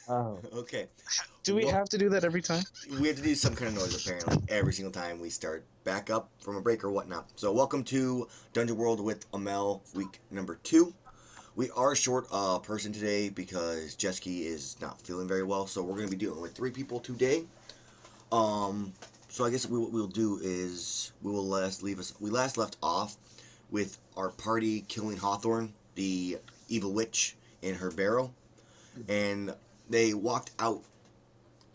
Oh. Okay. Do we have to do that every time? We have to do some kind of noise apparently every single time we start back up from a break or whatnot. So welcome to Dungeon World with Amell, week number 2. We are short a person today because Jesky is not feeling very well, so we're going to be dealing with 3 people today. Um, so I guess what we'll do is we last left off with our party killing Hawthorne, the evil witch, in her barrel, and they walked out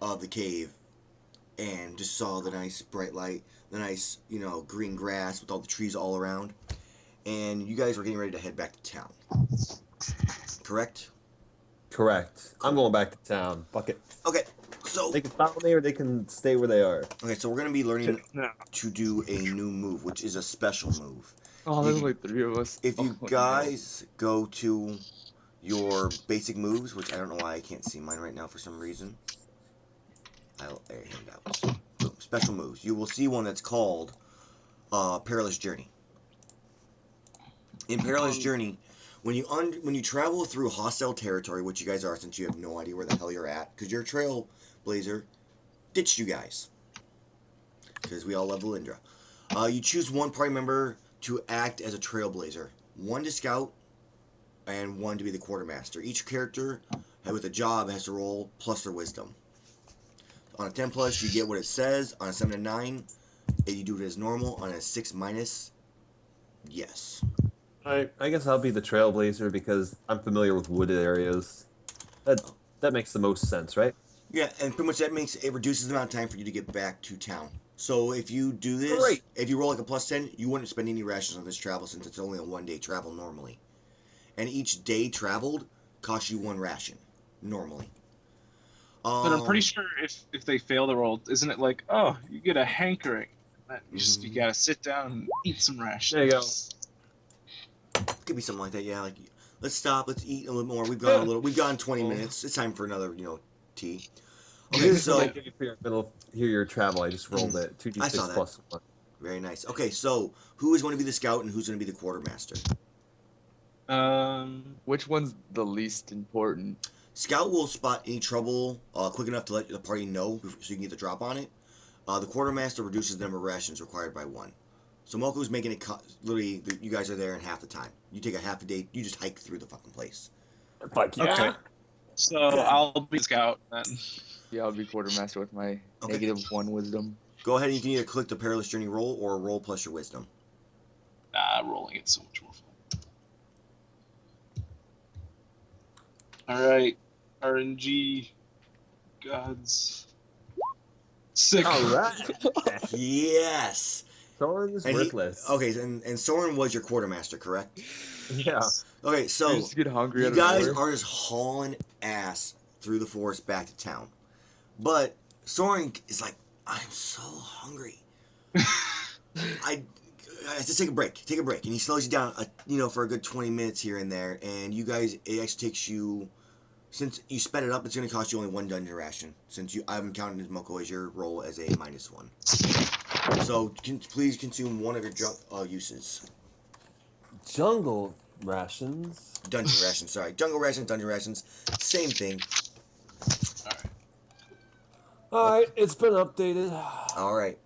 of the cave and just saw the nice bright light, the nice, green grass with all the trees all around. And you guys were getting ready to head back to town. Correct? Correct. Cool. I'm going back to town. Fuck it. Okay, so They can follow me or they can stay where they are. okay, so we're gonna be learning No. to do a new move, which is a special move. Oh, there's only 3 of us. If you Oh, guys go to your basic moves, which I don't know why I can't see mine right now for some reason. I'll hand out. Boom. Special moves. You will see one that's called Perilous Journey. In Perilous Journey, when you travel through hostile territory, which you guys are, since you have no idea where the hell you're at, because your trailblazer ditched you guys, because we all love Valindra. You choose one party member to act as a trailblazer, one to scout, and one to be the quartermaster. Each character with a job has to roll plus their wisdom. On a 10 plus, you get what it says. On a 7 to 9, you do it as normal. On a 6 minus, yes. I guess I'll be the trailblazer because I'm familiar with wooded areas. That makes the most sense, right? Yeah, and pretty much it reduces the amount of time for you to get back to town. So if you do this, Great. if you roll like a plus 10, you wouldn't spend any rations on this travel since it's only a 1-day travel normally. And each day traveled costs you 1 ration, normally. But I'm pretty sure if they fail the roll, isn't it like, oh, you get a hankering? You gotta sit down and eat some rations. There you go. Could be something like that, yeah. Like, let's stop, let's eat a little more. We've gone 20 minutes. It's time for another, tea. Okay, so Hear your travel. I just rolled it. I saw 2d6 that. plus 1. Very nice. Okay, so who is going to be the scout and who's going to be the quartermaster? Which one's the least important? Scout will spot any trouble quick enough to let the party know so you can get the drop on it. The quartermaster reduces the number of rations required by 1. So Moko's making it literally, you guys are there in half the time. You take a half a day, you just hike through the fucking place. Fuck yeah. Okay. So I'll be scout then. Yeah, I'll be quartermaster with my Okay. -1 wisdom. Go ahead and you can either click the Perilous Journey roll or roll plus your wisdom. Rolling it's so much more fun. Alright. RNG gods. Sick. All right. Yes! Soren's And worthless. Okay, and Soren was your quartermaster, correct? Yeah. Okay, so I just get hungry. you out of guys nowhere. are just hauling ass through the forest back to town. But Soren is like, I'm so hungry. I have to take a break. And he slows you down, for a good 20 minutes here and there. And you guys, it actually takes you, since you sped it up, it's going to cost you only 1 dungeon ration. Since I haven't counted as Moko as your roll as a -1. So please consume 1 of your uses. Jungle rations. Dungeon rations, sorry. Jungle rations, dungeon rations, same thing. Alright, it's been updated. Alright.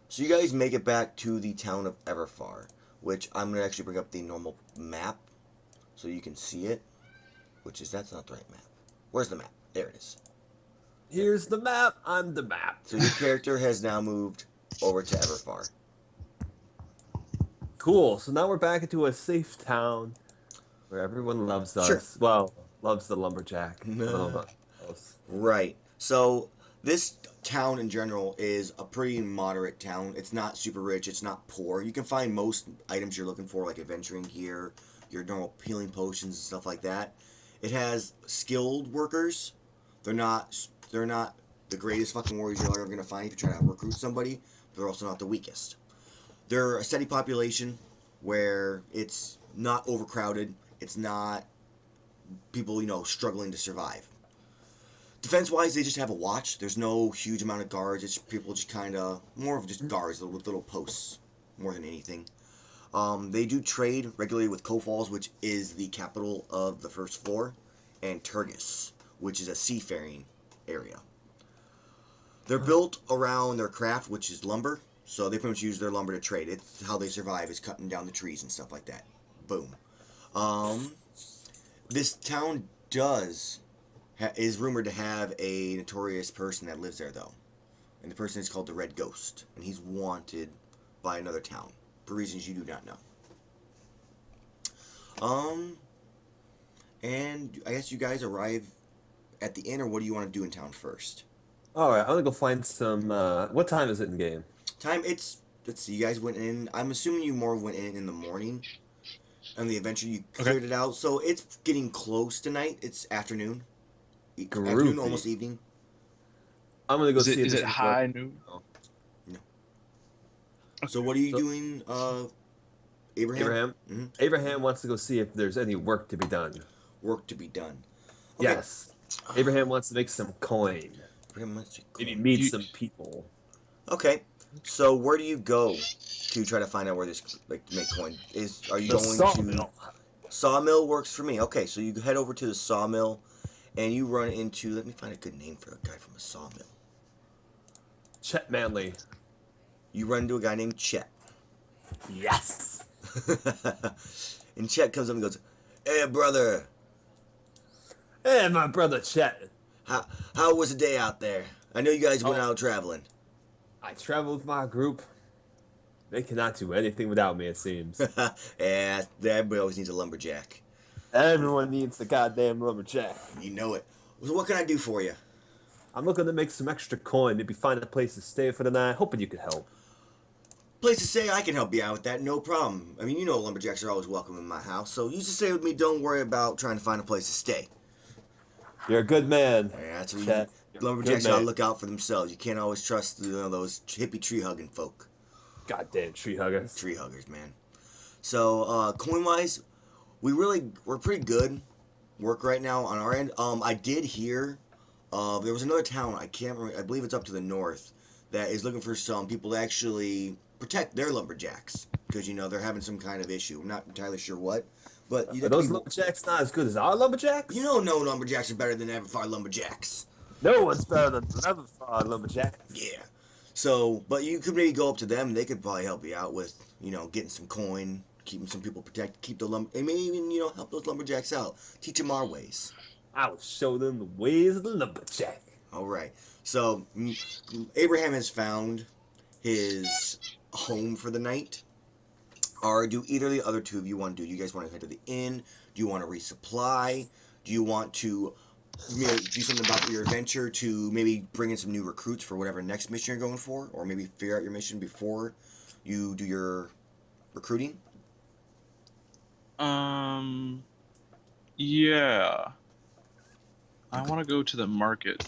So you guys make it back to the town of Everfar, which I'm going to actually bring up the normal map so you can see it, that's not the right map. Where's the map? There it is. Here's the map. I'm the map. So your character has now moved over to Everfar. Cool. So now we're back into a safe town where everyone loves us. Sure. Well, loves the lumberjack. No. Right. So this town in general is a pretty moderate town. It's not super rich. It's not poor. You can find most items you're looking for, like adventuring gear, your normal healing potions and stuff like that. It has skilled workers. They're not the greatest fucking warriors you're ever going to find if you're trying to recruit somebody. But they're also not the weakest. They're a steady population where it's not overcrowded. It's not people, struggling to survive. Defense-wise, they just have a watch. There's no huge amount of guards. It's people just kind of, more of just guards, little posts, more than anything. They do trade regularly with Kofals, which is the capital of the first floor, and Turgis, which is a seafaring area. They're built around their craft, which is lumber. So they pretty much use their lumber to trade. It's how they survive, is cutting down the trees and stuff like that. Boom. This town is rumored to have a notorious person that lives there, though. And the person is called the Red Ghost. And he's wanted by another town for reasons you do not know. And I guess you guys arrive at the inn, or what do you want to do in town first? Alright, I'm gonna go find some, what time is it in game? Time, let's see, you guys went in, I'm assuming you more went in the morning. And the adventure, you cleared it out. So it's getting close to night. It's afternoon. Afternoon, almost evening. I'm gonna go see if is this it high noon? No. So what are you doing, Abraham? Mm-hmm. Abraham wants to go see if there's any work to be done. Work to be done. Okay. Yes. Abraham wants to make some coin. Maybe meet some people. Okay. So where do you go to try to find out where this to make coin? Are you going sawmill. to Sawmill works for me. Okay, so you head over to the sawmill and you run into, let me find a good name for a guy from a sawmill. Chet Manley. You run into a guy named Chet. Yes. And Chet comes up and goes, "Hey brother. Hey, my brother Chet. How was the day out there? I know you guys went out traveling." I traveled with my group. They cannot do anything without me, it seems. Yeah, everybody always needs a lumberjack. Everyone needs a goddamn lumberjack. You know it. So what can I do for you? I'm looking to make some extra coin, maybe find a place to stay for the night, hoping you could help. Place to stay, I can help you out with that, no problem. I mean, you know lumberjacks are always welcome in my house, so you just stay with me, don't worry about trying to find a place to stay. You're a good man. Yeah, that's what Chet. lumberjacks gotta look out for themselves. You can't always trust those hippie tree-hugging folk. Goddamn tree huggers. Tree huggers, man. So, coin-wise, we're pretty good. Work right now on our end. I did hear, there was another town, I can't remember, I believe it's up to the north, that is looking for some people to actually protect their lumberjacks. Because, they're having some kind of issue. I'm not entirely sure what. But Are those lumberjacks not as good as our lumberjacks? no lumberjacks are better than Everfar lumberjacks. No one's better than our lumberjacks. Yeah. So, but you could maybe go up to them, and they could probably help you out with, getting some coin, keeping some people protected, keep the and maybe even, help those lumberjacks out. Teach them our ways. I will show them the ways of the lumberjack. All right. So, Abraham has found his home for the night. Or do either of the other two of you want to do? You guys want to head to the inn? Do you want to resupply? Do you want to do something about your adventure to maybe bring in some new recruits for whatever next mission you're going for? Or maybe figure out your mission before you do your recruiting? Yeah. I Okay. want to go to the market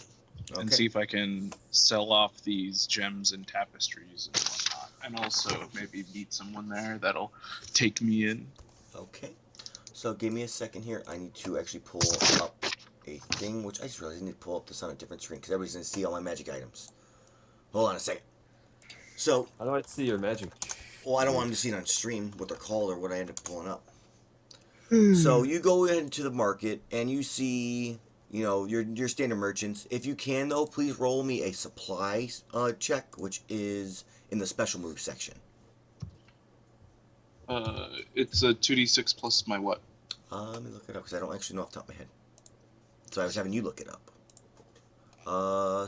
and Okay. see if I can sell off these gems and tapestries and whatnot. And also maybe meet someone there that'll take me in. Okay. So give me a second here. I need to actually pull up a thing, which I just realized I need to pull up this on a different screen because everybody's going to see all my magic items. Hold on a second. So, How do I see your magic? well, I don't want them to see it on stream, what they're called or what I end up pulling up. So you go into the market and you see, your standard merchants. If you can, though, please roll me a supply check, which is in the special move section. It's a 2d6 plus my what? Let me look it up because I don't actually know off the top of my head. So I was having you look it up.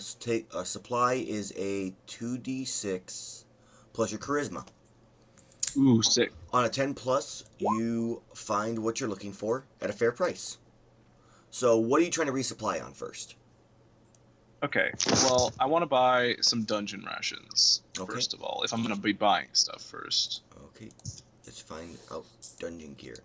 Supply is a 2d6 plus your charisma. Ooh, sick. On a 10 plus, you find what you're looking for at a fair price. So what are you trying to resupply on first? Okay, well, I want to buy some dungeon rations, Okay. first of all, if I'm going to be buying stuff first. Okay, let's find out dungeon gear.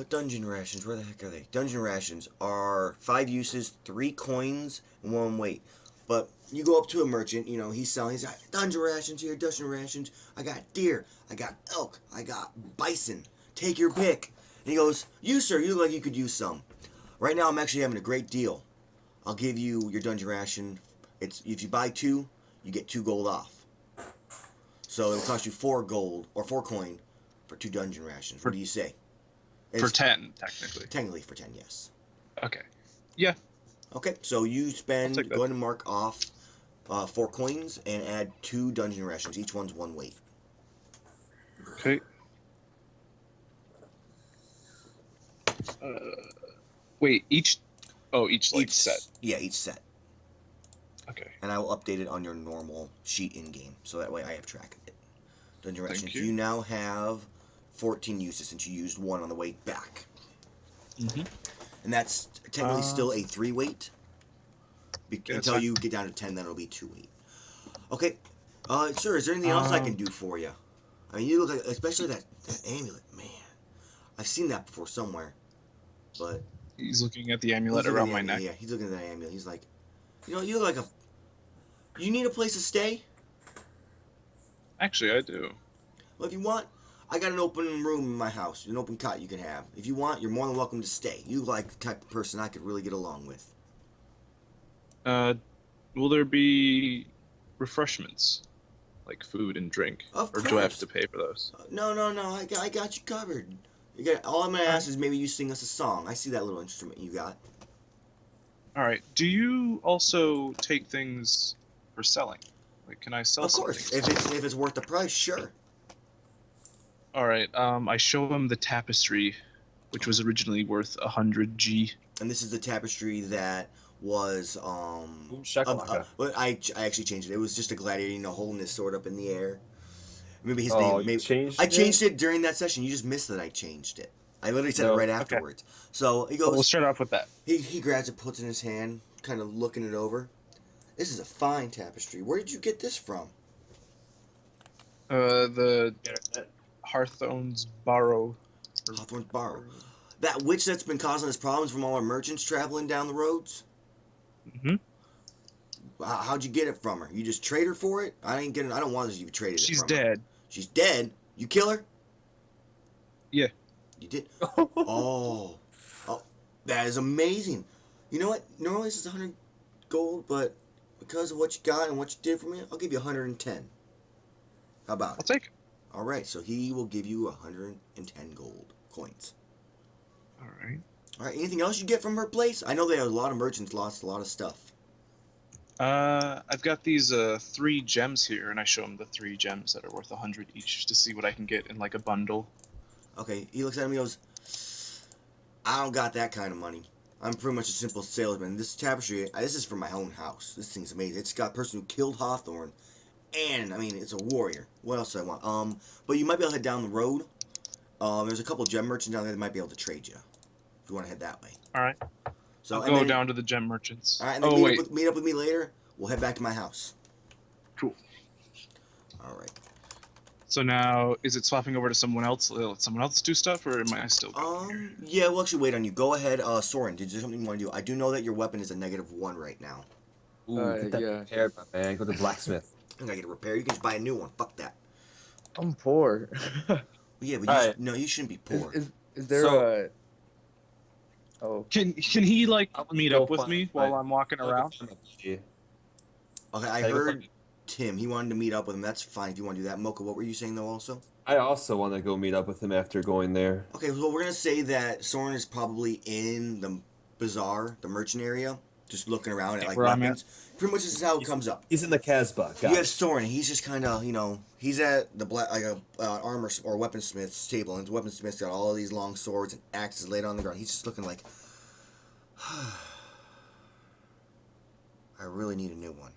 Dungeon rations, where the heck are they? Dungeon rations are 5 uses, 3 coins, and 1 weight. But you go up to a merchant, he's selling, he's got dungeon rations here, dungeon rations. I got deer, I got elk, I got bison. Take your pick. And he goes, you, sir, you look like you could use some. Right now, I'm actually having a great deal. I'll give you your dungeon ration. If you buy 2, you get 2 gold off. So it'll cost you 4 gold, or 4 coin, for 2 dungeon rations. What do you say? For 10, technically. Technically for 10, yes. Okay. Yeah. Okay, so you spend. take that. Go ahead and mark off 4 coins and add 2 dungeon rations. Each one's 1 weight. Okay. Wait, each like set. Yeah, each set. Okay. And I will update it on your normal sheet in game, so that way I have track of it. Dungeon Thank rations. you. You now have 14 uses since you used 1 on the way back, Mm-hmm. and that's technically still a 3 weight. Yeah, that's Until fine. you get down to 10, then it'll be 2 weight. Okay, sir, is there anything else I can do for you? I mean, you look like, especially that amulet, man. I've seen that before somewhere, but He's looking at the amulet he's looking around at my the- neck. Yeah, he's looking at that amulet. He's like, you look like a. You need a place to stay? Actually, I do. Well, if you want, I got an open room in my house, an open cot you can have. If you want, you're more than welcome to stay. You look like the type of person I could really get along with. Will there be refreshments, like food and drink, Of or do I have course. to pay for those? No, I got you covered. All I'm gonna ask is maybe you sing us a song. I see that little instrument you got. All right. Do you also take things for selling? Like, can I sell Of some course, things? if it's worth the price, sure. All right. I show him the tapestry, which was originally worth 100 G. And this is the tapestry that was shakalaka. but I actually changed it. It was just a gladiator, holding his sword up in the air. Maybe his Oh, name. you Maybe changed I it? changed it during that session. You just missed that I changed it. I literally said No. it right Okay. afterwards. So he Well, we'll goes. start off with that. He grabs it, puts it in his hand, kind of looking it over. This is a fine tapestry. Where did you get this from? The Hearthstone's borrow. Hawthorne's Borrow. That witch that's been causing us problems from all our merchants traveling down the roads? Hmm. How'd you get it from her? You just trade her for it? I don't want this. You traded it She's from her. dead. She's dead? You kill her? Yeah. You did? Oh. That is amazing. You know what? Normally this is 100 gold, but because of what you got and what you did for me, I'll give you 110. How about I'll it? take it. All right, so he will give you 110 gold coins. All right. All right, anything else you get from her place? I know that a lot of merchants lost a lot of stuff. I've got these 3 gems here, and I show him the 3 gems that are worth 100 each to see what I can get in like a bundle. Okay, he looks at me and goes, I don't got that kind of money. I'm pretty much a simple salesman. This tapestry, this is for my own house. This thing's amazing. It's got a person who killed Hawthorne, and, I mean, it's a warrior. What else do I want? But you might be able to head down the road. There's a couple gem merchants down there that might be able to trade you, if you want to head that way. All right. So I'll go down to the gem merchants. All right, and then Oh, wait. meet up with me later. We'll head back to my house. Cool. All right. So now, is it swapping over to someone else? Let someone else do stuff, or am I still going here? Yeah, we'll actually wait on you. Go ahead, Soren. Did you something you want to do? I do know that your weapon is a -1 right now. Ooh, get that yeah. repaired, my man. Go to the blacksmith. I'm gonna get a repair. You can just buy a new one. Fuck that. I'm poor. Yeah, but Alright. no, you shouldn't be poor. Is there So- a? Oh, Can he like I would meet go up with find me my- while I'm walking around? Yeah. Okay, I Gotta go heard find- Tim. He wanted to meet up with him. That's fine if you want to do that. Mocha, what were you saying though? Also. I also want to go meet up with him after going there. Okay, well we're gonna say that Soren is probably in the bazaar, the merchant area, just looking around at like Where I'm weapons. Pretty much this is how it comes up. He's in the Casbah. You have Soren. He's just kind of, he's at the black like a armor or weaponsmith's table, and the weaponsmith's got all of these long swords and axes laid on the ground. He's just looking like, I really need a new one.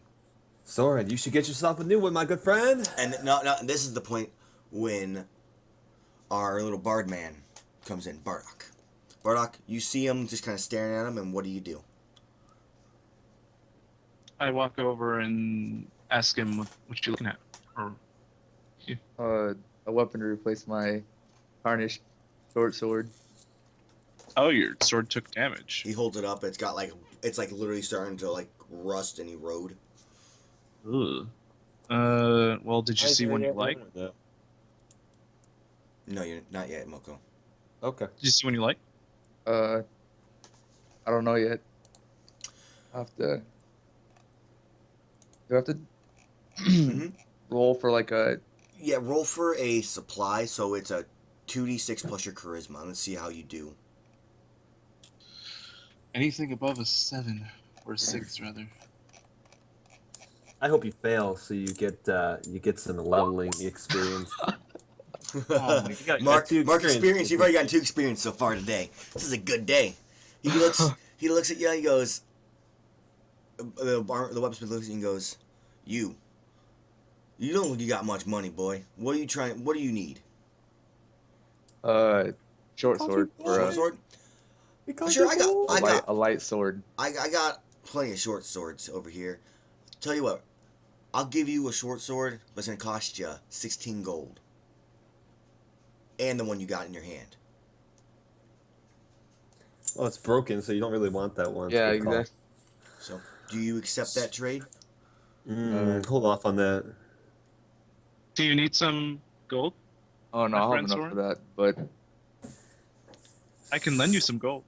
Soren, you should get yourself a new one, my good friend. And no, this is the point when our little bard man comes in, Bardock. Bardock, you see him just kind of staring at him, and what do you do? I walk over and ask him what you looking at, or a weapon to replace my tarnished short sword. oh, your sword took damage. He holds it up. It's like literally starting to like rust and erode. Ugh. Well, did you see one you like? No. No, you're not yet, Moko. Okay. Did you see one you like? I don't know yet. I have to. Do I have to Mhm. roll for like a? Yeah, roll for a supply, so it's a 2d6 plus your charisma. Let's see how you do. Anything above a 7 or a 6 rather. I hope you fail so you get some leveling experience. Oh my You got Mark, two experience. You've already gotten 2 experience. experience so far today. This is a good day. He looks at you. He goes. The weaponsmith looks at you and goes, "You don't look you got much money, boy. What are you trying? What do you need? Short sword or Short sword? Because Sure, you're a light sword. I got plenty of short swords over here. Tell you what, I'll give you a short sword, but it's gonna cost you 16 gold, and the one you got in your hand. Well, it's broken, so you don't really want that one. Yeah, It's a good call. exactly. So, do you accept that trade? Hold off on that. Do you need some gold? Oh no, My I'll have friend enough Soren? for that. But I can lend you some gold.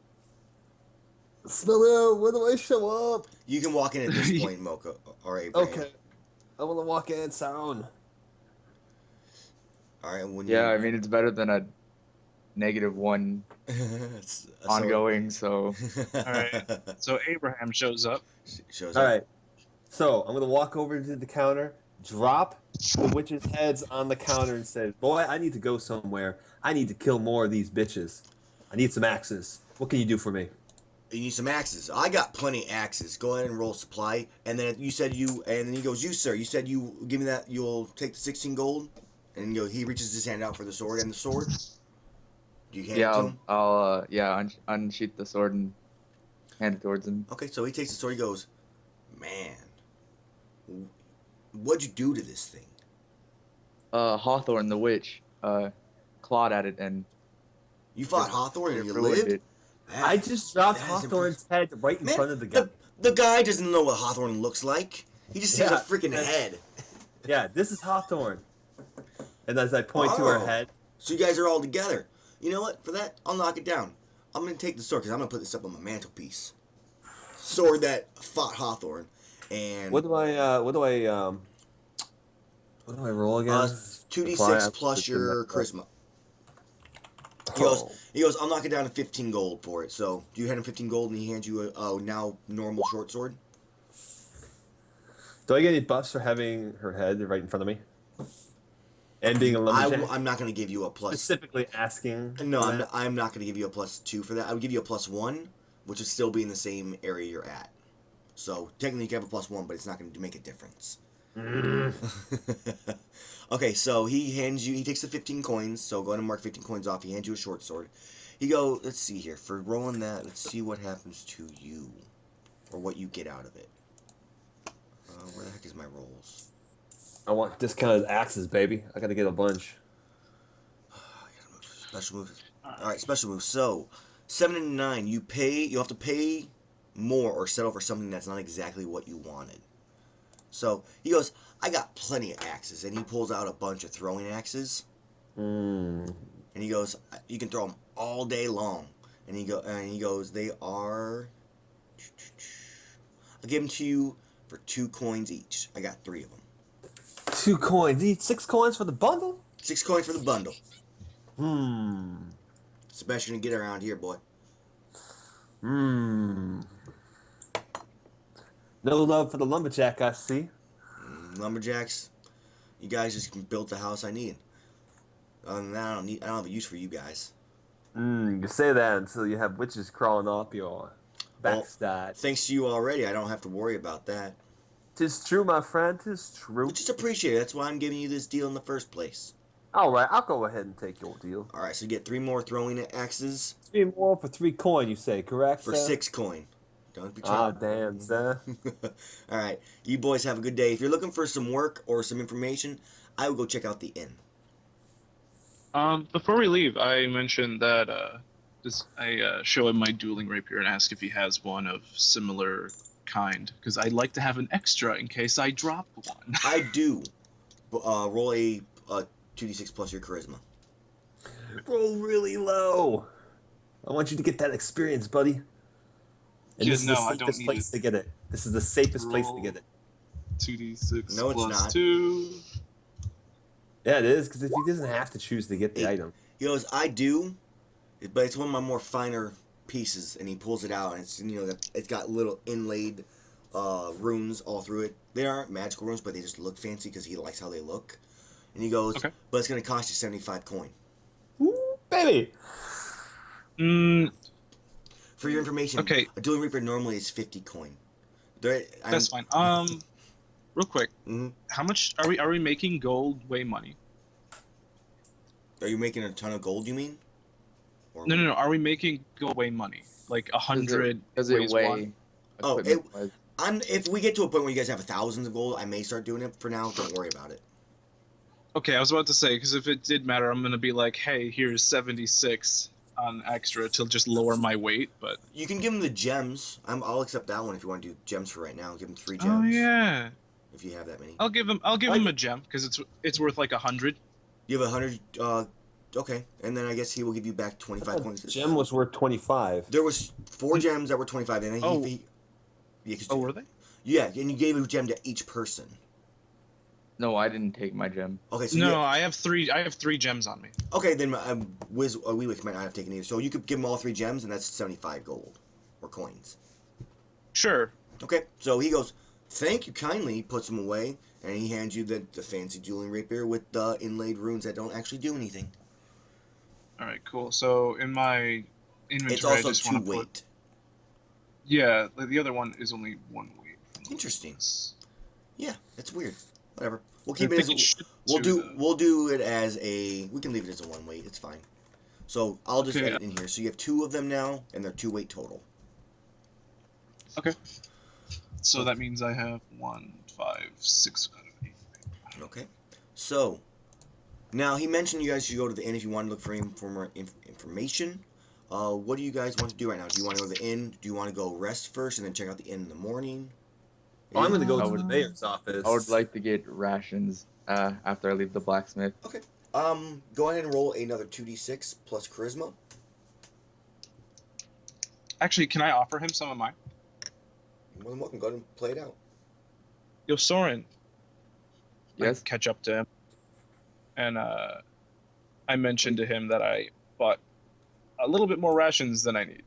Smell, when do I show up? You can walk in at this point, Mocha or Abraham. Okay. I want to walk in sound. All right. When yeah, you, I mean it's better than a -1 ongoing. So All right. So Abraham shows up. Shows All up. right. So I'm gonna walk over to the counter, drop the witches' heads on the counter, and say, "Boy, I need to go somewhere. I need to kill more of these bitches. I need some axes. What can you do for me?" You need some axes. I got plenty of axes. Go ahead and roll supply. And then you said you, and then he goes, "You, sir. You said you give me that. You'll take the 16 gold." And he reaches his hand out for the sword and the sword. Do you hand it yeah, to him? I'll unsheath the sword and hand it towards him. Okay, so he takes the sword. He goes, "Man, what'd you do to this thing?" Hawthorne the witch clawed at it and You fought Hawthorne and it you ruined lived? it. I just dropped that is Hawthorne's head right in Man, front of the guy. the guy doesn't know what Hawthorne looks like. He just sees a Yeah, freaking that's- head. Yeah, this is Hawthorne. And as I point to her Oh. head, So you guys are all together. You know what? For that, I'll knock it down. I'm going to take the sword because I'm going to put this up on my mantelpiece. Sword that fought Hawthorne. And what do I roll again? 2d6 plus your charisma. He goes, I'll knock it down to 15 gold for it. So you hand him 15 gold and he hands you a now normal short sword. Do I get any buffs for having her head right in front of me? And being a lumberjack? I'm not going to give you a plus. Specifically asking. No, for that? I'm not going to give you a +2 for that. I would give you a +1, which would still be in the same area you're at. So technically you can have a +1, but it's not going to make a difference. Okay, so he takes the 15 coins, so go ahead and mark 15 coins off. He hands you a short sword. Let's see here, for rolling that, let's see what happens to you, or what you get out of it. Where the heck is my rolls? I want discounted axes, baby. I gotta get a bunch. Special moves. Alright, special moves. So, 7 and 9, you'll have to pay more or settle for something that's not exactly what you wanted. So, he goes, I got plenty of axes, and he pulls out a bunch of throwing axes. And he goes, you can throw them all day long. And he goes, they are, I'll give them to you for 2 coins each. I got 3 of them. 2 coins each. 6 coins for the bundle? 6 coins for the bundle. It's the best you're gonna get around here, boy. No love for the lumberjack, I see. Lumberjacks, you guys just built the house I need. Other than that, I don't have a use for you guys. You say that until you have witches crawling off your backside. Thanks to you already, I don't have to worry about that. 'Tis true, my friend. 'Tis true. Just appreciate it. That's why I'm giving you this deal in the first place. All right, I'll go ahead and take your deal. All right, so you get 3 more throwing axes 3 more for 3 coin, you say, correct? for sir? 6 coin. Don't be Ah, trying. damn, sir. All right, you boys have a good day. If you're looking for some work or some information, I would go check out the inn. Before we leave, I mentioned that I show him my dueling rapier and ask if he has one of similar kind, because I'd like to have an extra in case I drop one. I do. Roll a 2d6 plus your charisma. Roll really low. I want you to get that experience, buddy. And Yeah, this is no, the I don't safest need place it. to get it. This is the safest place to Roll. get it. 2d6 No, it's plus not. 2. Yeah, it is, because if he doesn't have to choose to get the Eight. item. He goes, I do, but it's one of my more finer pieces, and he pulls it out, and it's it's got little inlaid runes all through it. They aren't magical runes, but they just look fancy because he likes how they look. And he goes, Okay. "But it's gonna cost you 75 coin." Ooh, baby. Mm, For your information, okay, a Dueling Reaper normally is 50 coin. that's fine. Real quick, Mhm. how much are we making gold weigh money? Are you making a ton of gold? You mean? Or No. Are we making gold weigh money? Like 100 Does it weighs weigh one? Oh, equipment-wise? if we get to a point where you guys have thousands of gold, I may start doing it. For now, don't worry about it. Okay, I was about to say, because if it did matter, I'm gonna be like, hey, here's 76 on extra to just lower my weight. But You can give him the gems. I'll accept that one if you want to do gems for right now. Give him 3 oh gems yeah, if you have that many. I'll give him a gem because it's worth like 100. You have 100. Okay, and then I guess he will give you back 25 coins. Gem was worth 25. There was 4 gems that were 25, and then Oh. yeah, 'cause- Oh, were they? yeah, and you gave a gem to each person. No, I didn't take my gem. Okay, so No, yeah, I have 3. I have 3 gems on me. okay, then Weewick might not have taken either. So you could give him all 3 gems, and that's 75 gold or coins. Sure. Okay, so he goes, "Thank you kindly," puts them away, and he hands you the fancy dueling rapier with the inlaid runes that don't actually do anything. All right, cool. So in my inventory, It's also I just 2 want to weight. put. Yeah, the other one is only 1 weight. Interesting. It's- Yeah, it's weird. Whatever. We'll I keep it think as it should we'll too, do though. we'll do it as a we can leave it as a 1 weight. It's fine. So I'll just Okay. edit in here. So you have 2 of them now, and they're 2 weight total. So that means I have 1, 5, 6 out of 8. Okay. So now he mentioned you guys should go to the inn if you want to look for more information. What do you guys want to do right now? Do you want to go to the inn? Do you want to go rest first and then check out the inn in the morning? Oh, I'm going to go I to would- the mayor's office. I would like to get rations after I leave the blacksmith. Go ahead and roll another 2d6 plus charisma. Actually, can I offer him some of mine? You're more than welcome. Go ahead and play it out. Yo, Soren. I Yes. catch up to him, and I mentioned to him that I bought a little bit more rations than I need,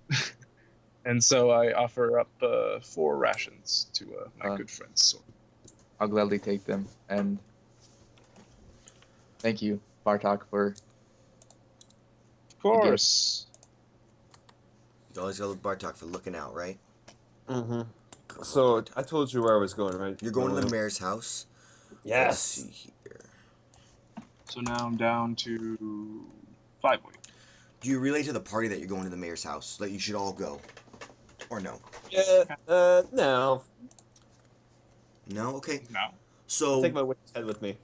and so I offer up 4 rations to my good friend Soren. I'll gladly take them. And thank you, Bartok, for Of course. You always go to Bartok for looking out, right? Mm-hmm. So I told you where I was going, right? You're going to the mayor's house. Let's Yes. see here. So now I'm down to 5 weight. Do you relay to the party that you're going to the mayor's house? That you should all go? Or no? Yeah. No. No? Okay. No. So, Take my witch's head with me.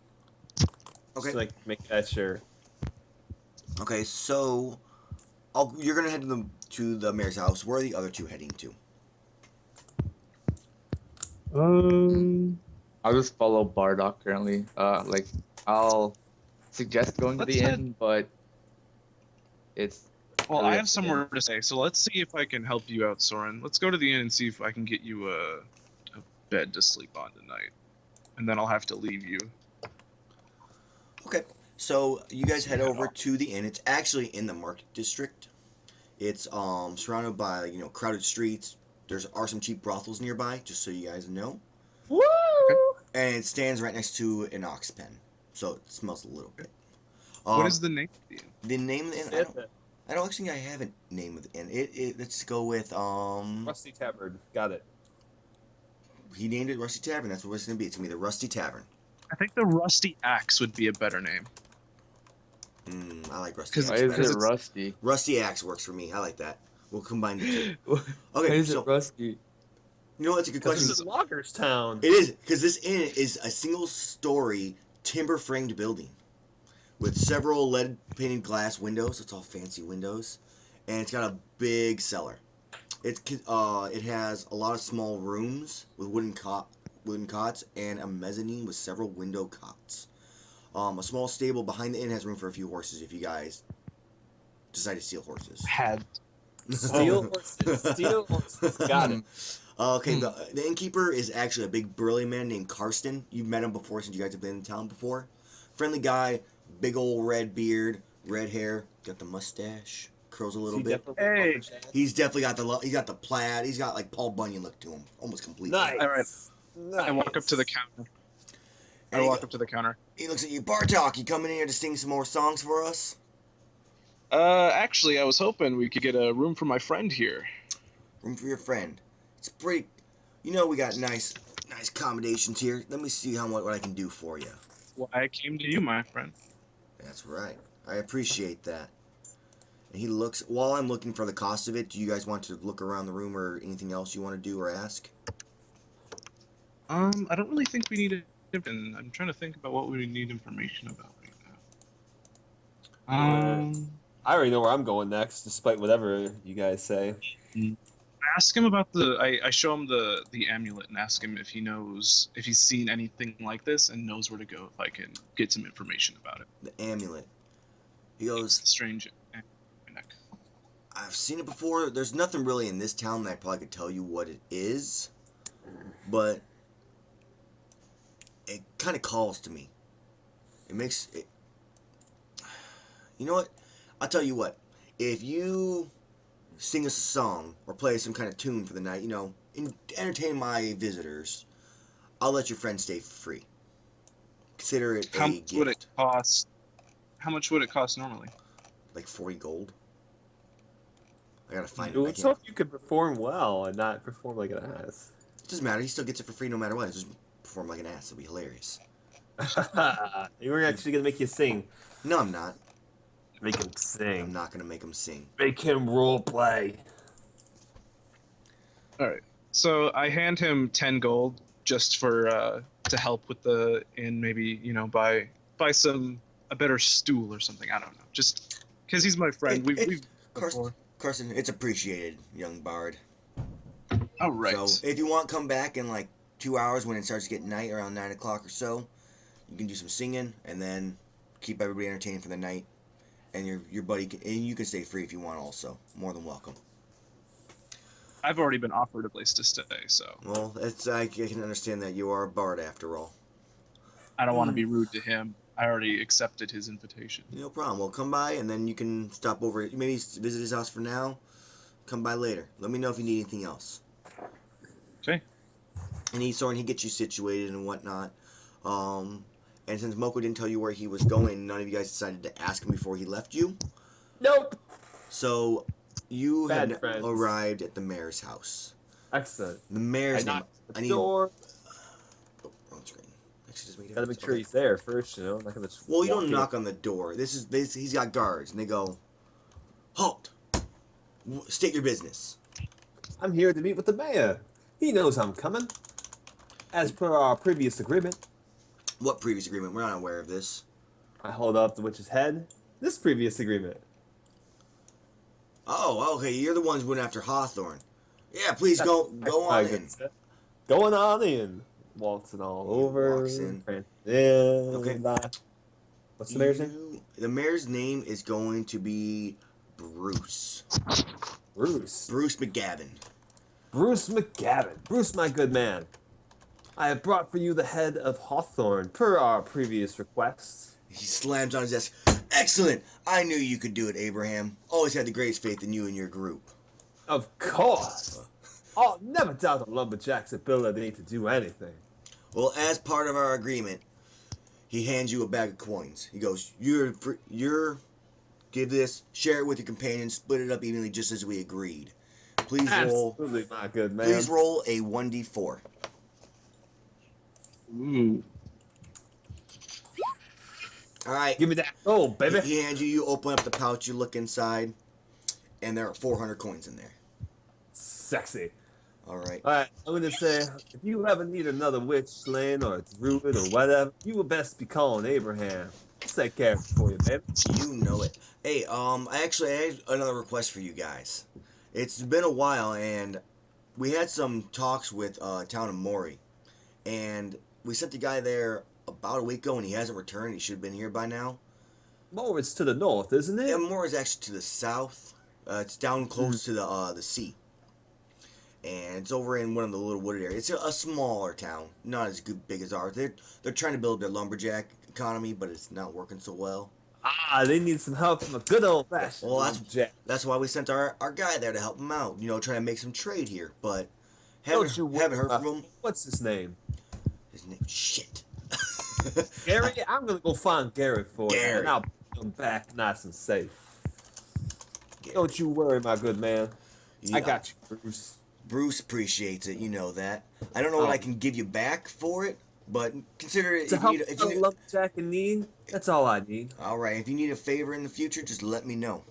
okay. Just like make that sure. Okay, so you're going to head to the mayor's house. Where are the other 2 heading to? I'll just follow Bardock currently. I'll suggest going to Let's the head- inn, but it's Well, really I up have to somewhere to stay, so let's see if I can help you out, Soren. Let's go to the inn and see if I can get you a bed to sleep on tonight, and then I'll have to leave you. Okay, so you guys head over to the inn. It's actually in the market district. It's surrounded by crowded streets. There are some cheap brothels nearby, just so you guys know. Woo! And it stands right next to an ox pen, so it smells a little bit. What is the name of the inn? the name of the inn? I don't actually think I have a name of the inn. Let's go with Rusty Tabard. Got it. he named it Rusty Tavern. That's what it's gonna be. It's gonna be the Rusty Tavern. I think the Rusty Axe would be a better name. I like Rusty. 'Cause why Axe is better. it's- it rusty? Rusty Axe works for me. I like that. We'll combine the two. Why Okay, is so it rusty? you know that's a good Because question. this is Loggers Town. It is because this inn is a single-story timber-framed building with several lead-painted glass windows. It's all fancy windows, and it's got a big cellar. It has a lot of small rooms with wooden cots and a mezzanine with several window cots. A small stable behind the inn has room for a few horses if you guys decide to steal horses. Had Steel horses. Steel horses. Got it. Okay, the innkeeper is actually a big burly man named Karsten. You've met him before since you guys have been in town before. Friendly guy, big old red beard, red hair, got the mustache. curls a little She bit. definitely Hey. lumberjack. He's definitely got the plaid. He's got like Paul Bunyan look to him, almost completely. Nice. All right. Nice. I walk up to the counter. And I he, walk up to the counter. he looks at you, Bartok. You coming in here to sing some more songs for us? Actually, I was hoping we could get a room for my friend here. Room for your friend. It's pretty. You know we got nice accommodations here. Let me see what I can do for you. Well, I came to you, my friend. That's right. I appreciate that. And he looks. While I'm looking for the cost of it, do you guys want to look around the room or anything else you want to do or ask? I don't really think we need it. I'm trying to think about what we need information about right now. I already know where I'm going next, despite whatever you guys say. Ask him about I show him the amulet and ask him if he's seen anything like this and knows where to go if I can get some information about it. The amulet. He It's goes, strange. Neck. I've seen it before. There's nothing really in this town that I probably could tell you what it is, but it kind of calls to me. It makes it. You know what? I'll tell you what. If you sing us a song or play some kind of tune for the night, entertain my visitors, I'll let your friend stay free. Consider it How a much would it gift. cost? How much would it cost normally? Like 40 gold. I gotta find It it. would help you could perform well and not perform like an ass. It doesn't matter. He still gets it for free no matter what. Just perform like an ass. It'll be hilarious. You were actually gonna make you sing. No, I'm not. Make him I'm sing. not gonna make him sing. Make him role play. All right. So I hand him 10 gold just for to help with maybe buy a better stool or something. I don't know. Just because he's my friend. We've Carson, it's appreciated, young bard. All right. So if you want, come back in like 2 hours when it starts to get night, around 9 o'clock or so. You can do some singing and then keep everybody entertained for the night. And your buddy and you can stay free if you want. Also, more than welcome. I've already been offered a place to stay, so Well, I can understand that you are a bard after all. I don't want to be rude to him. I already accepted his invitation. No problem. Well, come by and then you can stop over. Maybe visit his house for now. Come by later. Let me know if you need anything else. Okay. And he gets you situated and whatnot. And since Moko didn't tell you where he was going, none of you guys decided to ask him before he left you. Nope. So you Bad had friends. arrived at the mayor's house. Excellent. The mayor's name. knocked at the door. Oh, wrong screen. Actually, just make it. Gotta make sure Okay. he's there first, Not gonna just Well, you walk don't in. knock on the door. He's got guards, and they go, "Halt! State your business." I'm here to meet with the mayor. He knows I'm coming. As per our previous agreement, What previous agreement? We're not aware of this. I hold up the witch's head. This previous agreement. Oh, okay. You're the ones who went after Hawthorne. Yeah, please go on in. Going on in. Waltzing all He over. walks in. Okay. What's the mayor's name? The mayor's name is going to be Bruce. Bruce. Bruce McGavin. Bruce McGavin. Bruce, my good man. I have brought for you the head of Hawthorne, per our previous requests. He slams on his desk. Excellent! I knew you could do it, Abraham. Always had the greatest faith in you and your group. Of course. I'll never doubt the lumberjack's ability to do anything. Well, as part of our agreement, he hands you a bag of coins. He goes, "You're give this, share it with your companions, split it up evenly, just as we agreed. Please roll. Absolutely, my good man. Please roll a 1d4." Ooh. All right. Give me that gold, baby. He hands you. You open up the pouch. You look inside, and there are 400 coins in there. Sexy. All right. All right, I'm gonna say, if you ever need another witch slain or a druid or whatever, you would best be calling Abraham. I'll take care of it for you, baby. You know it. Hey, I actually had another request for you guys. It's been a while, and we had some talks with town of Mori, and we sent the guy there about a week ago, and he hasn't returned. He should have been here by now. More, it's to the north, isn't it? Yeah, Mori is actually to the south. It's down close to the sea, and it's over in one of the little wooded areas. It's a smaller town, not as big as ours. They're trying to build their lumberjack economy, but it's not working so well. Ah, they need some help from a good old fashioned Well, lumberjack. that's why we sent our guy there to help him out. Trying to make some trade here, but Don't you haven't worry, heard my from him. friend. What's his name? His name shit. Gary? I'm gonna go find Gary for you, and Gary. I'll bring him back nice and safe. Gary. Don't you worry, my good man. I Yeah, got you, Bruce. Bruce appreciates it. You know that. I don't know what I Um, can give you back for it, but consider it to if you help need if a you need. lumberjack in need, that's all I need. All right, if you need a favor in the future, just let me know.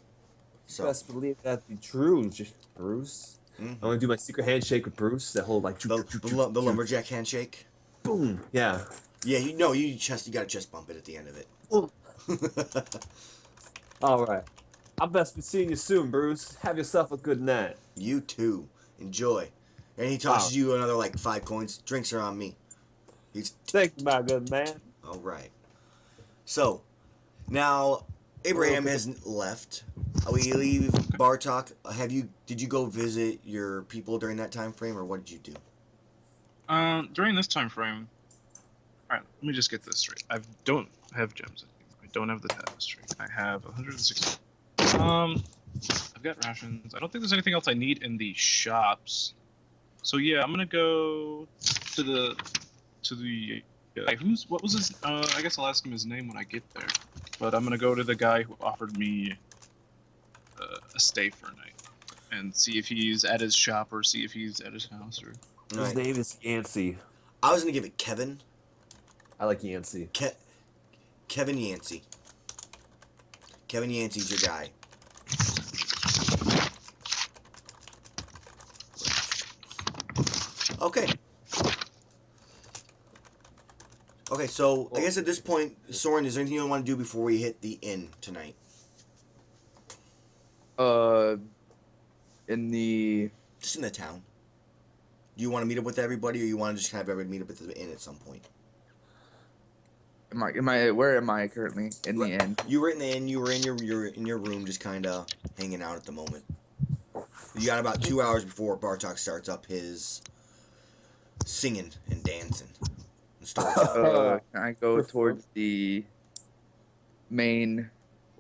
So, Best believe that be true, Bruce. mhm. I'm gonna do my secret handshake with Bruce. That whole like, The lumberjack handshake. boom, yeah. Yeah, you know you got to chest bump it at the end of it. Boom. All right. I'll best be seeing you soon, Bruce. Have yourself a good night. You too. Enjoy. And he tosses you another like 5 coins. Drinks are on me. He's Thank you, my good man. all right. So now Abraham has left. We leave Bartok. Did you go visit your people during that time frame, or what did you do? During this time frame, all right. Let me just get this straight. I don't have gems anymore. I don't have the tapestry. I have 160. I've got rations. I don't think there's anything else I need in the shops. So yeah, I'm gonna go to the like what was his? I guess I'll ask him his name when I get there. But I'm gonna go to the guy who offered me a stay for a night and see if he's at his shop or see if he's at his house or. All His right. name is Yancey. I was gonna give it Kevin. I like Yancey. Kevin Yancey. Kevin Yancey's your guy. Okay. Okay, so I guess at this point, Soren, is there anything you want to do before we hit the inn tonight? In the Just in the town. Do you want to meet up with everybody, or you want to just have everybody meet up at the inn at some point? where am I currently in the inn? You were in the inn. You were in your room, just kind of hanging out at the moment. You got about 2 hours before Bartok starts up his singing and dancing and storytelling. Can I go towards the main,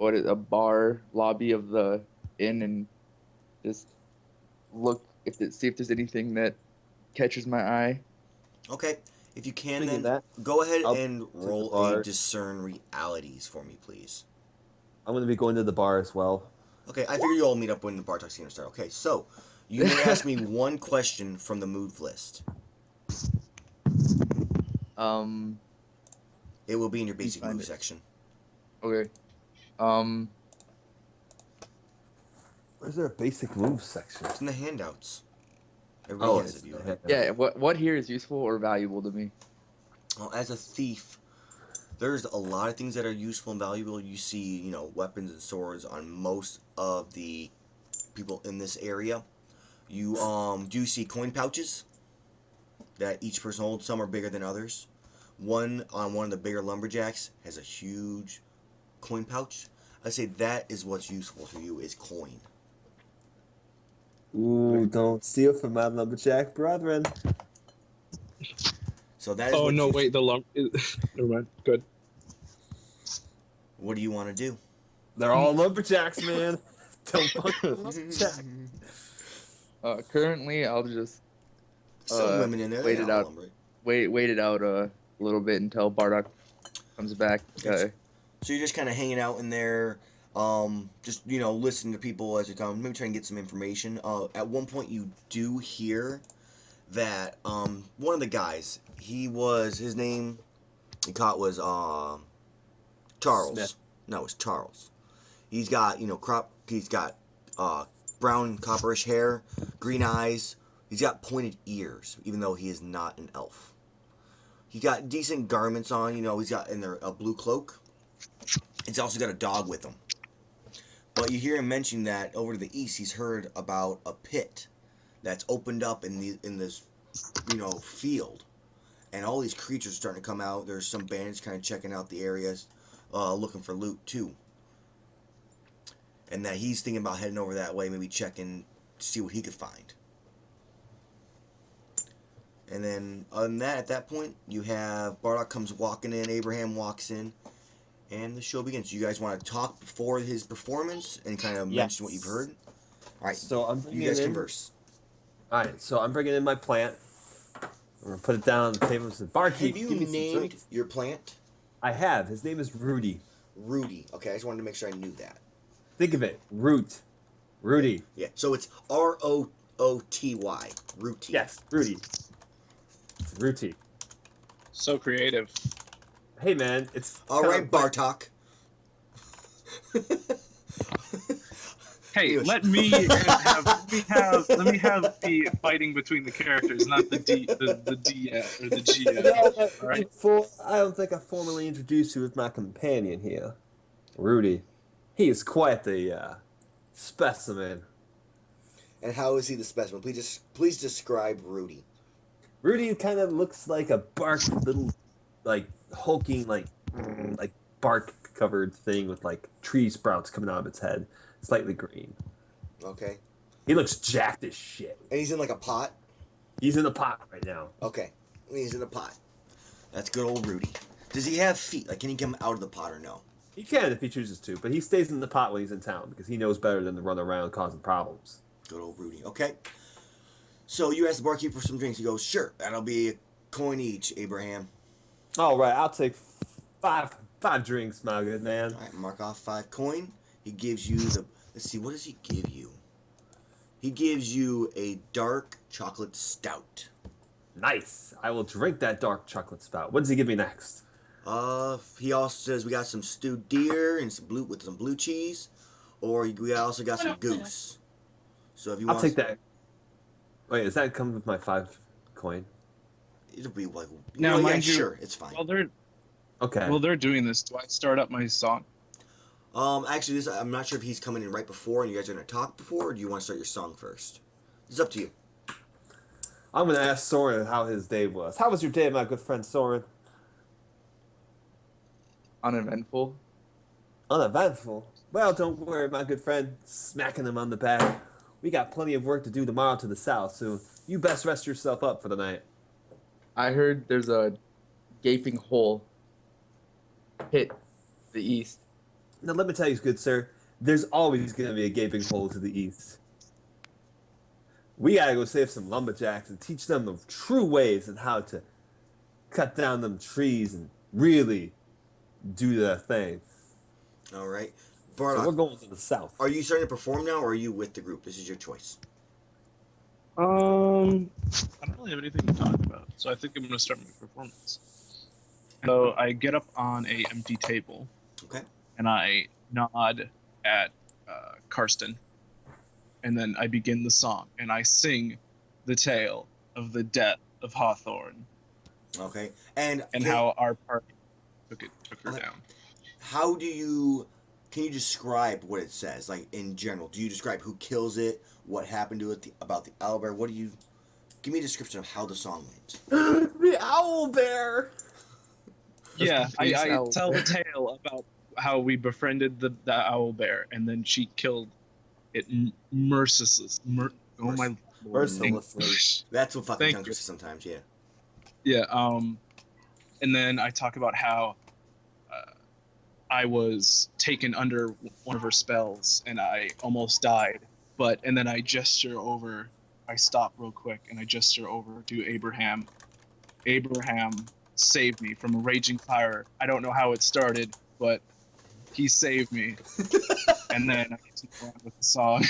a bar lobby of the inn and just see if there's anything that catches my eye? Okay, if you can, Speaking then of that, go ahead I'll and to the roll bar. a discern realities for me, please. I'm gonna be going to the bar as well. Okay, I figure you all meet up when the Bartok's gonna start. Okay, so you may ask me one question from the move list. It will be in your basic find move it. section. Okay. Where's there a basic move section? It's in the handouts. Everybody has it's it. You the head. Yeah. What here is useful or valuable to me? Well, as a thief, there's a lot of things that are useful and valuable. You see, weapons and swords on most of the people in this area. You do see coin pouches that each person holds. Some are bigger than others. One of the bigger lumberjacks has a huge coin pouch. I say that is what's useful to you is coin. Ooh, don't steal from my lumberjack brethren. So that is Oh what no! you, Wait, the lump. Never mind. Good. What do you want to do? They're all lumberjacks, man. Don't fuck with lumberjack. Currently, I'll just Some women in there. wait they it all out. lumber. wait it out a little bit until Bardock comes back. Gotcha. So you're just kind of hanging out in there, just listening to people as they come. Maybe try and get some information. At one point, you do hear that one of the guys. His name he caught was Charles. Smith. No, it's Charles. He's got brown copperish hair, green eyes. He's got pointed ears, even though he is not an elf. He got decent garments on. He's got in there a blue cloak. He's also got a dog with him. But you hear him mention that over to the east, he's heard about a pit that's opened up in this field, and all these creatures are starting to come out. There's some bandits kind of checking out the areas, looking for loot too. And that he's thinking about heading over that way, maybe checking to see what he could find. And then, other than that, at that point, you have Bardock comes walking in, Abraham walks in, And the show begins. You guys want to talk before his performance and kind of mention what you've heard? All right. So I'm You bringing guys in. converse. All right. So I'm bringing in my plant. I'm gonna put it down on the table and say, "Barkeep, Have you give me some named drinks." your plant? I have. His name is Rudy. Rudy. Okay, I just wanted to make sure I knew that. Think of it, Root. Rudy. Yeah. So it's Rooty. Rooty. Yes, Rudy. It's Rooty. So creative. Hey man, it's All kind right, of- Bartok. Hey, Yes. let me have the fighting between the characters, not the DM or the GM. All right. I don't think I formally introduced you with my companion here, Rudy. He is quite the specimen. And how is he the specimen? Please describe Rudy. Rudy kind of looks like a bark little, like hulking, like bark covered thing with like tree sprouts coming out of its head, slightly green. Okay. He looks jacked as shit. And he's in like a pot. He's in the pot right now. Okay. He's in a pot. That's good old Rudy. Does he have feet? Like, can he come out of the pot or no? He can if he chooses to, but he stays in the pot when he's in town because he knows better than to run around causing problems. Good old Rudy. Okay. So you ask the barkeep for some drinks. He goes, sure. That'll be a coin each, Abraham. All right, I'll take five drinks, my good man. All right, mark off 5 coin. He gives you the... Let's see, what does he give you? He gives you a dark chocolate stout. Nice. I will drink that dark chocolate spout. What does he give me next? He also says we got some stewed deer and some blue cheese, or we also got some goose. So if you I'll want, take that. Wait, does that come with my 5 coin? it'll be like Now, yeah, mind you, sure, it's fine. Okay. While they're doing this, do I start up my song? Actually, I'm not sure if he's coming in right before and you guys are gonna talk before, or do you want to start your song first? It's up to you. I'm gonna ask Soren how his day was. How was your day, my good friend Soren? Uneventful. Uneventful. Well, don't worry, my good friend. Smacking him on the back. We got plenty of work to do tomorrow to the south, so you best rest yourself up for the night. I heard there's a gaping hole hit the east. Now, let me tell you, good sir, there's always going to be a gaping hole to the east. We got to go save some lumberjacks and teach them the true ways and how to cut down them trees and really do their thing. All right, So we're Bardock, going to the south. are you starting to perform now, or are you with the group? This is your choice. I don't really have anything to talk about, so I think I'm gonna start my performance. So I get up on a empty table. Okay. And I nod at Karsten, and then I begin the song, and I sing the tale of the death of Hawthorne Okay. And how our party took her Okay. down. how can you describe what it says, like in general? Do you describe who kills it, what happened to it, about the owlbear? What do you give me a description of how the song went? The owl bear! Yeah, I owl tell bear. a tale about how we befriended the owl bear, and then she killed it mercilessly. Oh my Lord. Mercilessly. That's what fucking Thank tongue you. twisters sometimes, yeah. Yeah. And then I talk about how I was taken under one of her spells and I almost died, and then I gesture over. I stop real quick and I gesture over to Abraham. Abraham saved me from a raging fire. I don't know how it started, but he saved me. And then I get to go on with the song.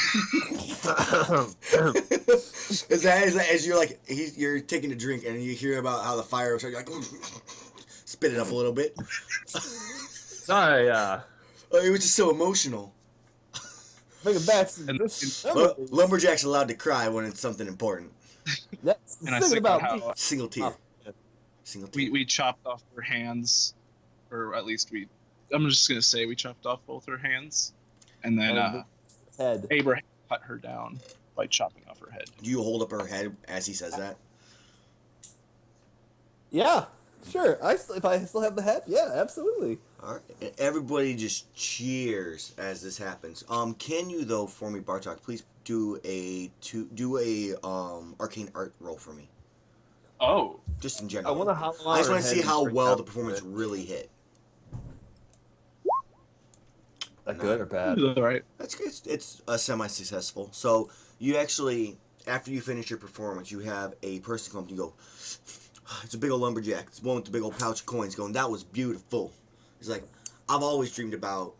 is that as you're like you're taking a drink and you hear about how the fire started, you're like spit it up a little bit. Sorry, It was just so emotional. bring it back. Lumberjack's allowed to cry when it's something important. That's And I thinking sing about about me. how Single tear. Oh. Single tear. we chopped off her hands, or at least I'm just gonna say we chopped off both her hands, and then Head. Abraham cut her down by chopping off her head. Do you hold up her head as he says that? Yeah, sure. If I still have the head, yeah, absolutely. All right. And everybody just cheers as this happens. Can you though for me, Bartok, please do a arcane art roll for me, Oh, just in I general. want to I just want to see how well the performance really hit. That good or bad? All right. It's a semi-successful. So you actually, after you finish your performance, you have a person come up to you and go, it's a big old lumberjack. It's one with the big old pouch of coins going, that was beautiful. He's like, I've always dreamed about,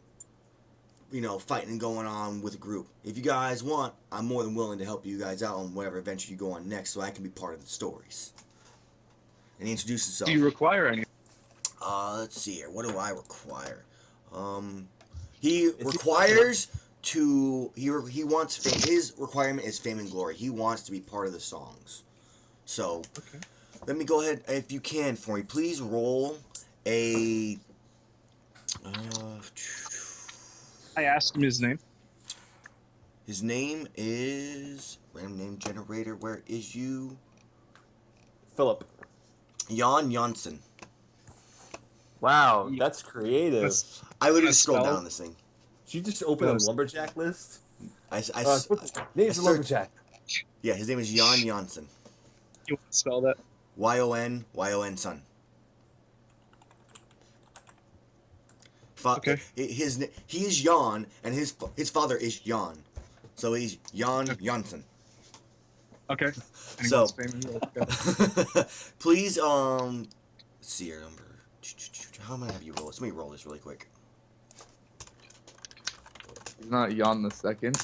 fighting and going on with a group. If you guys want, I'm more than willing to help you guys out on whatever adventure you go on next so I can be part of the stories. And he introduced himself. Do you require any? Let's see here. What do I require? He requires to. He wants fame. His requirement is fame and glory. He wants to be part of the songs. So, Okay. let me go ahead, if you can, for me. Please roll a. I asked him his name. His name is random name generator. Where is you? Philip. Jan Janssen. Wow, that's creative. That's- I literally That's scrolled spelled? down this thing. Did you just open a Yes. lumberjack list? Name's Name's I a searched- lumberjack. Yeah, his name is Jan Janssen. You want to spell that? Y-O-N son. Okay. He is Jan, and his father is Jan, so he's Jan Janssen. Okay. And he So- wants fame and glory. Okay. Please, let's see your number. How am I gonna have you roll this? Let me roll this really quick. He's not Jan the second.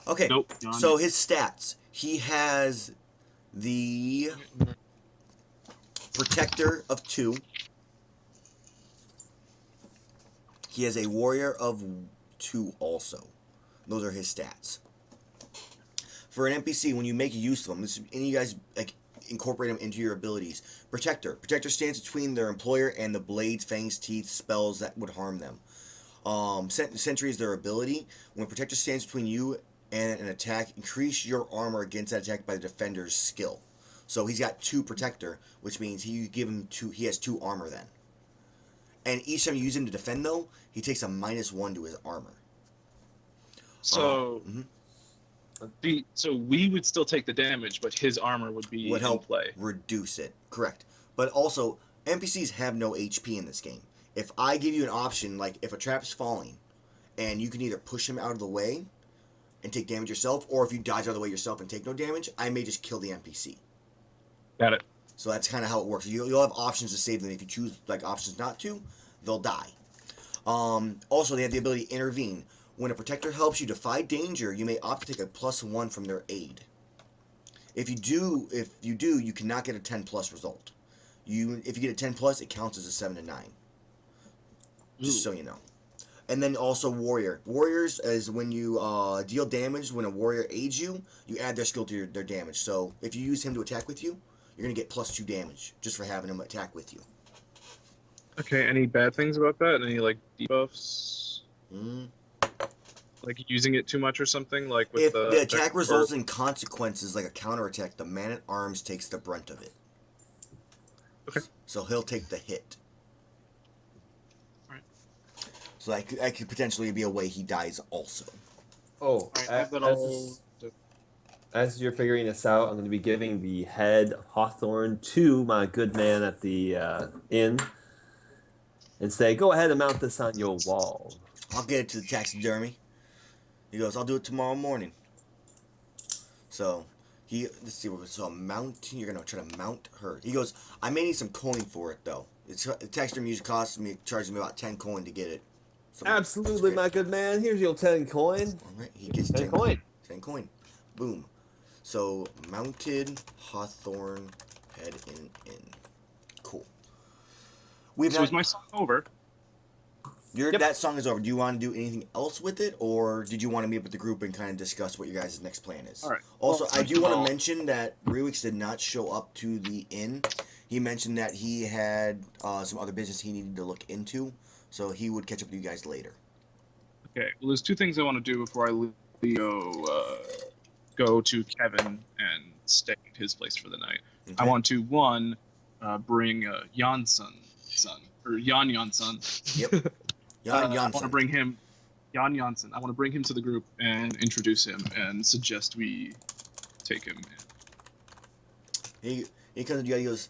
Okay. Nope. John. So his stats. He has the Protector of 2. He has a Warrior of 2 also. Those are his stats. For an NPC, when you make use of them, and you guys incorporate them into your abilities. Protector. Protector stands between their employer and the blades, fangs, teeth, spells that would harm them. Sentry is their ability. When Protector stands between you and an attack, increase your armor against that attack by the defender's skill. So he's got 2 Protector, which means you give him 2. He has 2 armor then. And each time you use him to defend, though, he takes a -1 to his armor. So, Mhm. so we would still take the damage, but his armor would be Would help in play. reduce it. Correct. But also, NPCs have no HP in this game. If I give you an option, like if a trap is falling, and you can either push him out of the way and take damage yourself, or if you dodge out of the way yourself and take no damage, I may just kill the NPC. Got it. So that's kind of how it works. You'll have options to save them. If you choose options not to, they'll die. Also, they have the ability to intervene. When a protector helps you defy danger, you may opt to take a +1 from their aid. If you do, you cannot get a 10+ result. If you get a 10+, it counts as a 7 to 9. Just so you know. And then also warrior. Warriors is when you deal damage when a warrior aids you, you add their skill to their damage. So if you use him to attack with you, you're gonna get +2 damage just for having him attack with you. Okay. Any bad things about that? Any like debuffs? Mm. Like using it too much or something? Like with If the attack or- results in consequences like a counterattack, the man at arms takes the brunt of it. Okay. So he'll take the hit. Alright. So that could potentially be a way he dies also. Oh, Alright, I have that all. as you're figuring this out, I'm going to be giving the head of Hawthorne to my good man at the inn and say, go ahead and mount this on your wall. I'll get it to the taxidermy. He goes, I'll do it tomorrow morning. So, let's see, so you're going to try to mount her. He goes, I may need some coin for it, though. The taxidermy usually charges me about 10 coin to get it. Absolutely, my good man. Here's your 10 coin. Alright, he gets 10 coin. 10 coin. Boom. So, mounted Hawthorne head in. Cool. So is my song over? Yep. That song is over. Do you want to do anything else with it, or did you want to meet up with the group and kind of discuss what your guys' next plan is? All right. Also, Well, I do first of want all- to mention that Rewix did not show up to the inn. He mentioned that he had some other business he needed to look into, so he would catch up with you guys later. Okay. Well, there's 2 things I want to do before I go to Kevin and stay at his place for the night. Okay? I want to bring Jan Janssen. Yep. Jan I want to Janssen. bring him, Jan Janssen. I want to bring him to the group and introduce him and suggest we take him in. He comes to you. He goes,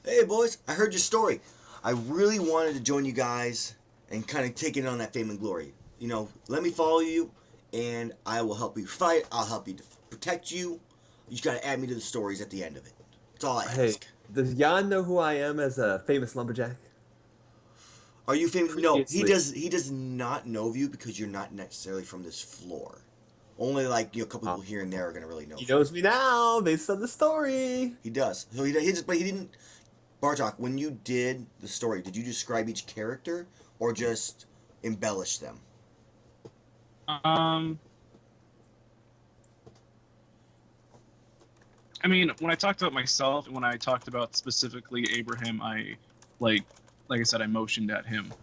"Hey boys, I heard your story. I really wanted to join you guys and kind of taking on that fame and glory. You know, let me follow you, and I will help you fight. I'll help you protect you. You just gotta add me to the stories at the end of it. That's all I Hey, ask. does Jan know who I am as a famous lumberjack? Are you famous? No, he Previously. does. He does not know of you because you're not necessarily from this floor. Only like a couple people here and there are gonna really know. He of you. knows me now based on the story. He does. So he just, but he didn't. Bartok, when you did the story, did you describe each character or just embellish them? I mean, when I talked about myself and when I talked about specifically Abraham, like I said, I motioned at him.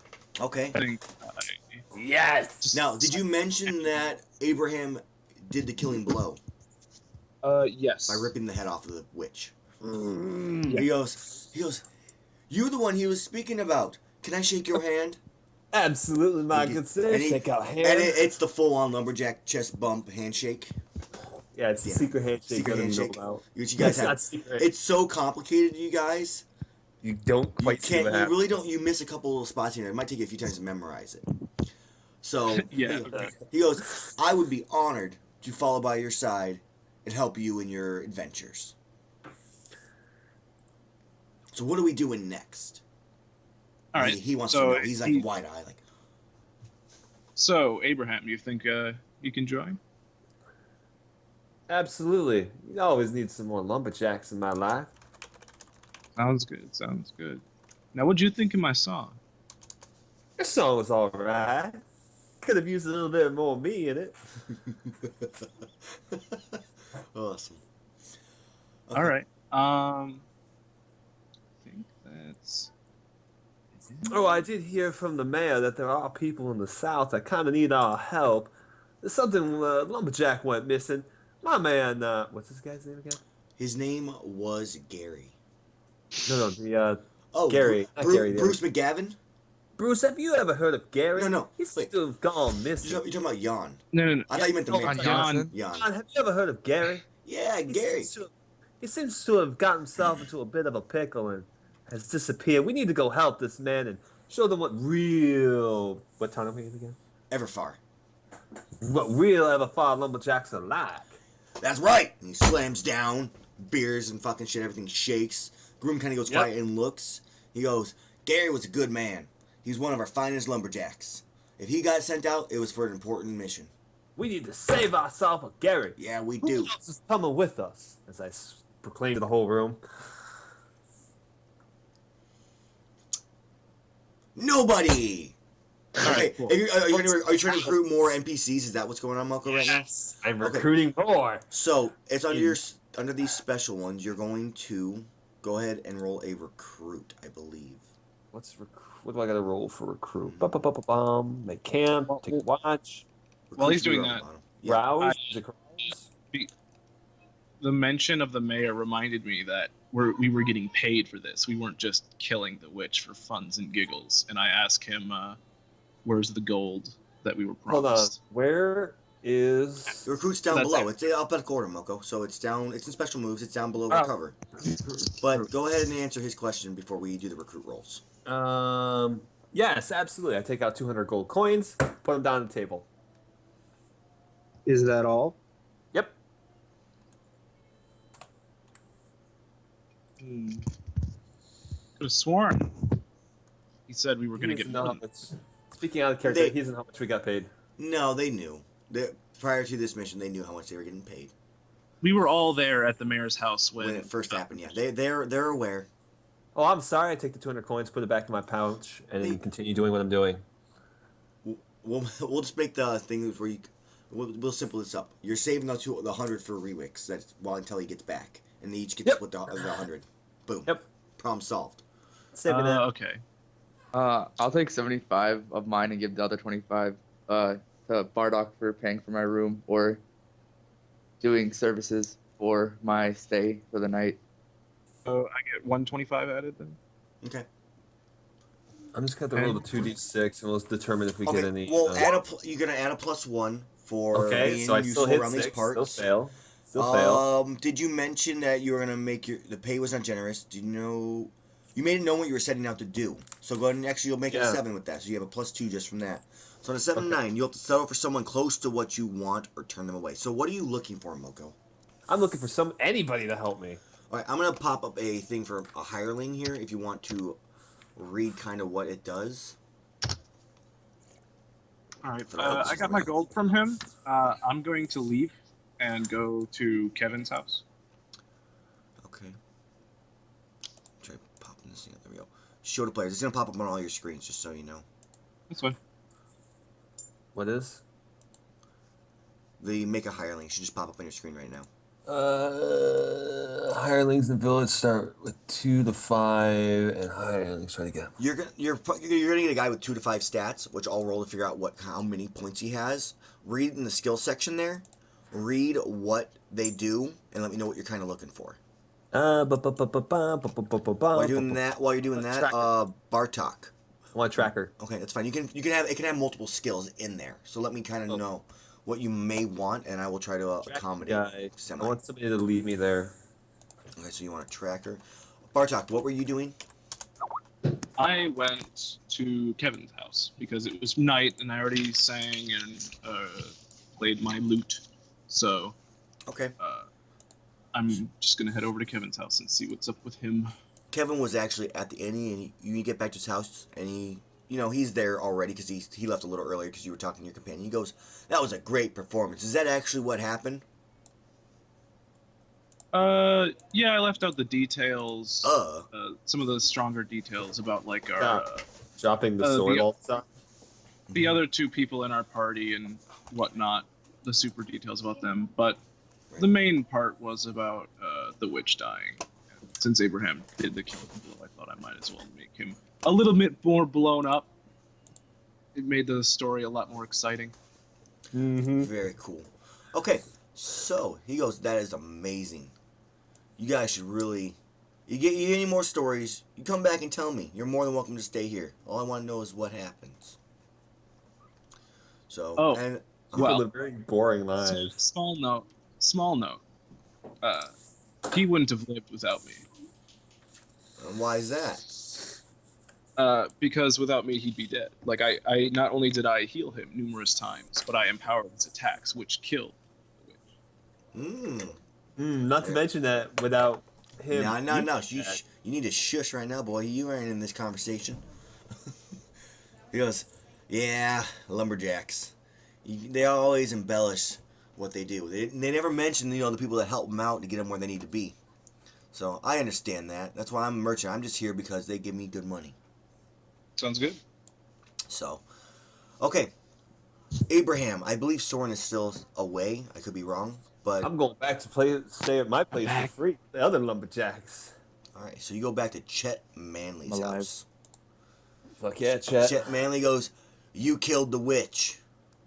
Okay. I think. Yes. Now, did you mention that Abraham did the killing blow Yes. by ripping the head off of the witch? Mm. He goes, you're the one he was speaking about. Can I shake your hand? Absolutely, my He- good sir. and he- Shake out hand. And it's the full-on lumberjack chest bump handshake. Yeah, it's a Yeah. secret handshake. Secret that I know handshake. about. Which you guys It's have. not secret. It's so complicated, you guys. You don't You quite see can't. what You happens. really don't. You miss a couple little spots here. It might take you a few times to memorize it. So Yeah. Okay. he goes, I would be honored to follow by your side and help you in your adventures. So what are we doing next? All right. He wants so to know. He's like wide eye, like. So Abraham, you think you can join? Absolutely. You always need some more lumberjacks in my life. Sounds good. Sounds good. Now, what'd you think of my song? Your song was all right. Could have used a little bit more me in it. Awesome. All right. I think that's. Oh, I did hear from the mayor that there are people in the South that kind of need our help. There's something lumberjack went missing. My man, what's this guy's name again? His name was Gary. No, the Oh, Gary, not Gary, the Bruce McGavin? Bruce, have you ever heard of Gary? No. He's Wait. still gone missing. You're talking about Jan. No. I thought you meant the Oh, mayor. Jan Jan. Jan. John, have you ever heard of Gary? Yeah, He Gary. seems to have gotten himself into a bit of a pickle and has disappeared. We need to go help this man and show them what town are we in again? Everfar. What real Everfar lumberjacks are like. That's right. And he slams down, beers and fucking shit, everything shakes. Groom kind of goes Yep. quiet and looks. He goes, Gary was a good man. He's one of our finest lumberjacks. If he got sent out, it was for an important mission. We need to save ourselves with Gary. Yeah, we Who do. else is coming with us? As I proclaim to the whole room. Nobody! All Okay, right. Cool. are you trying to recruit more NPCs? Is that what's going on, Malco, right now? Yes, I'm Okay. recruiting more. So, it's under these special ones, you're going to go ahead and roll a recruit, I believe. What do I got to roll for recruit? Bum. Make camp. Take a watch. While he's Recruits doing are on that, the bottom. Yeah. Rouse. Is it rouse? the mention of the mayor reminded me that we were getting paid for this. We weren't just killing the witch for funs and giggles. And I asked him, where's the gold that we were Hold on. promised? Where is? The recruit's down That's below. it. It's up at quarter, Moko. So it's down. It's in special moves. It's down below Oh. recover. But go ahead and answer his question before we do the recruit rolls. Yes, absolutely. I take out 200 gold coins, put them down on the table. Is that all? Yep. Could have sworn he said we were going to He get doesn't know how more. much- Speaking out of character, They- he doesn't know how much we got paid. No, they knew. Prior to this mission, they knew how much they were getting paid We were all there at the mayor's house when it first happened. Yeah, they're aware. Oh, I'm sorry. I take the 200 coins, put it back in my pouch, and then continue doing what I'm doing. We'll just make the thing where we'll simple this up. You're saving the 100 for Rewix. That's until he gets back, and they each get to Yep. split the 100. Boom. Yep. Problem solved. Saving that. Okay. I'll take 75 of mine and give the other 25 to Bardock for paying for my room or doing services for my stay for the night. So I get 125 added then? Okay. I'm just going to roll the 2d6, and we'll determine if we Okay. get any. Well, you're gonna add a +1 for Okay, being so I useful still hit around 6. these parts. Still fail. Did you mention that you were gonna make the pay was not generous? Do you know? You made it known what you were setting out to do. So go ahead and actually you'll make it a Yeah. 7 with that. So you have a +2 just from that. So on a 7 Okay. 9, you'll have to settle for someone close to what you want or turn them away. So what are you looking for, Moko? I'm looking for anybody to help me. All right, I'm gonna pop up a thing for a hireling here if you want to read kind of what it does. All right. For help, I got my gold from him. I'm going to leave and go to Kevin's house. Okay. Try popping this thing up. There we go. Show to players. It's gonna pop up on all your screens, just so you know. That's fine. What is? The make a hireling should just pop up on your screen right now. Hirelings in the village start with 2 to 5, and hirelings try to get. You're gonna get a guy with 2 to 5 stats, which I'll roll to figure out how many points he has. Read in the skill section there. Read what they do, and let me know what you're kind of looking for. While you're doing that, Bartok. I want a tracker. Okay, that's fine. It can have multiple skills in there. So let me kind of know what you may want, and I will try to accommodate. Guy. Semi. I want somebody to lead me there. Okay, so you want a tracker. Bartok, what were you doing? I went to Kevin's house because it was night and I already sang and played my lute. So Okay. I'm just going to head over to Kevin's house and see what's up with him. Kevin was actually at the inn, and you get back to his house, and he's there already because he left a little earlier because you were talking to your companion. He goes, "That was a great performance. Is that actually what happened?" Yeah, I left out the details. Some of the stronger details about like our Dropping the sword all the time. the other 2 people in our party and whatnot. The super details about them, but the main part was about the witch dying. Since Abraham did the killing blow, I thought I might as well make him a little bit more blown up. It made the story a lot more exciting. Mm-hmm. Very cool. Okay, so he goes, "That is amazing. You guys should really. You get any more stories? You come back and tell me. You're more than welcome to stay here. All I want to know is what happens." So and People live very boring lives. Small note. He wouldn't have lived without me. why is that? Because without me, he'd be dead. Like I not only did I heal him numerous times, but I empowered his attacks, which killed the witch. Not to mention that without him. No. You need to shush right now, boy. You aren't in this conversation. He goes, "Yeah, lumberjacks. They always embellish what they do. They never mention the people that help them out to get them where they need to be. So I understand that. That's why I'm a merchant. I'm just here because they give me good money." Sounds good. So, okay. Abraham, I believe Soren is still away. I could be wrong, but I'm going back to stay at my place for free. The other lumberjacks. all right. So you go back to Chet Manley's I'm alive. house. Fuck yeah, Chet. Chet Manley goes, "You killed the witch.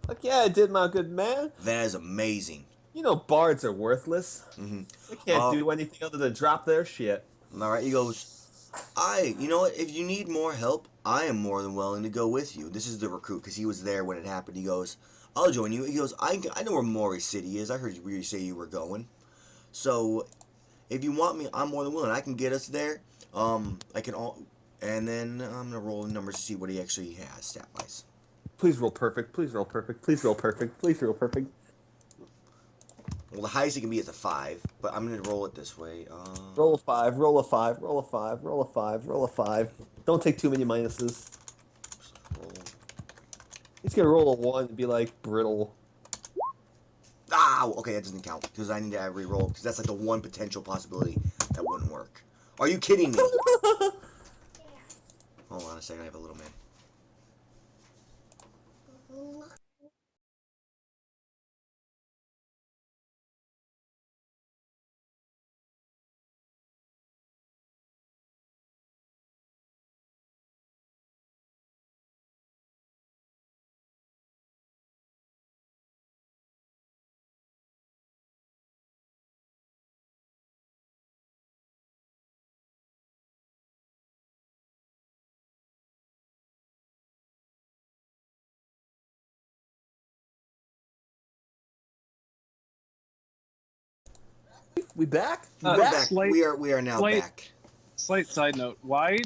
Fuck yeah, I did, my good man. That is amazing." You know bards are worthless. Mm-hmm. They can't do anything other than drop their shit. All right. He goes, you know what? If you need more help, I am more than willing to go with you. This is the recruit because he was there when it happened. He goes, "I'll join you." He goes, I know where Maury City is. I heard you say you were going. So if you want me, I'm more than willing. I can get us there. I can and then I'm gonna roll the numbers to see what he actually has stat wise. Please roll perfect. Please roll perfect. Please roll perfect. Please roll perfect. Well, the highest it can be is a 5, but I'm gonna roll it this way. Roll a 5. Roll a 5. Roll a 5. Roll a 5. Roll a 5. Don't take too many minuses. Roll. He's gonna roll a 1 and be like brittle. Okay, that doesn't count because I need to re-roll because that's like the one potential possibility that wouldn't work. Are you kidding me? Hold on a second, I have a little man. We back? We're back. We are now slight- back. Slight side note: why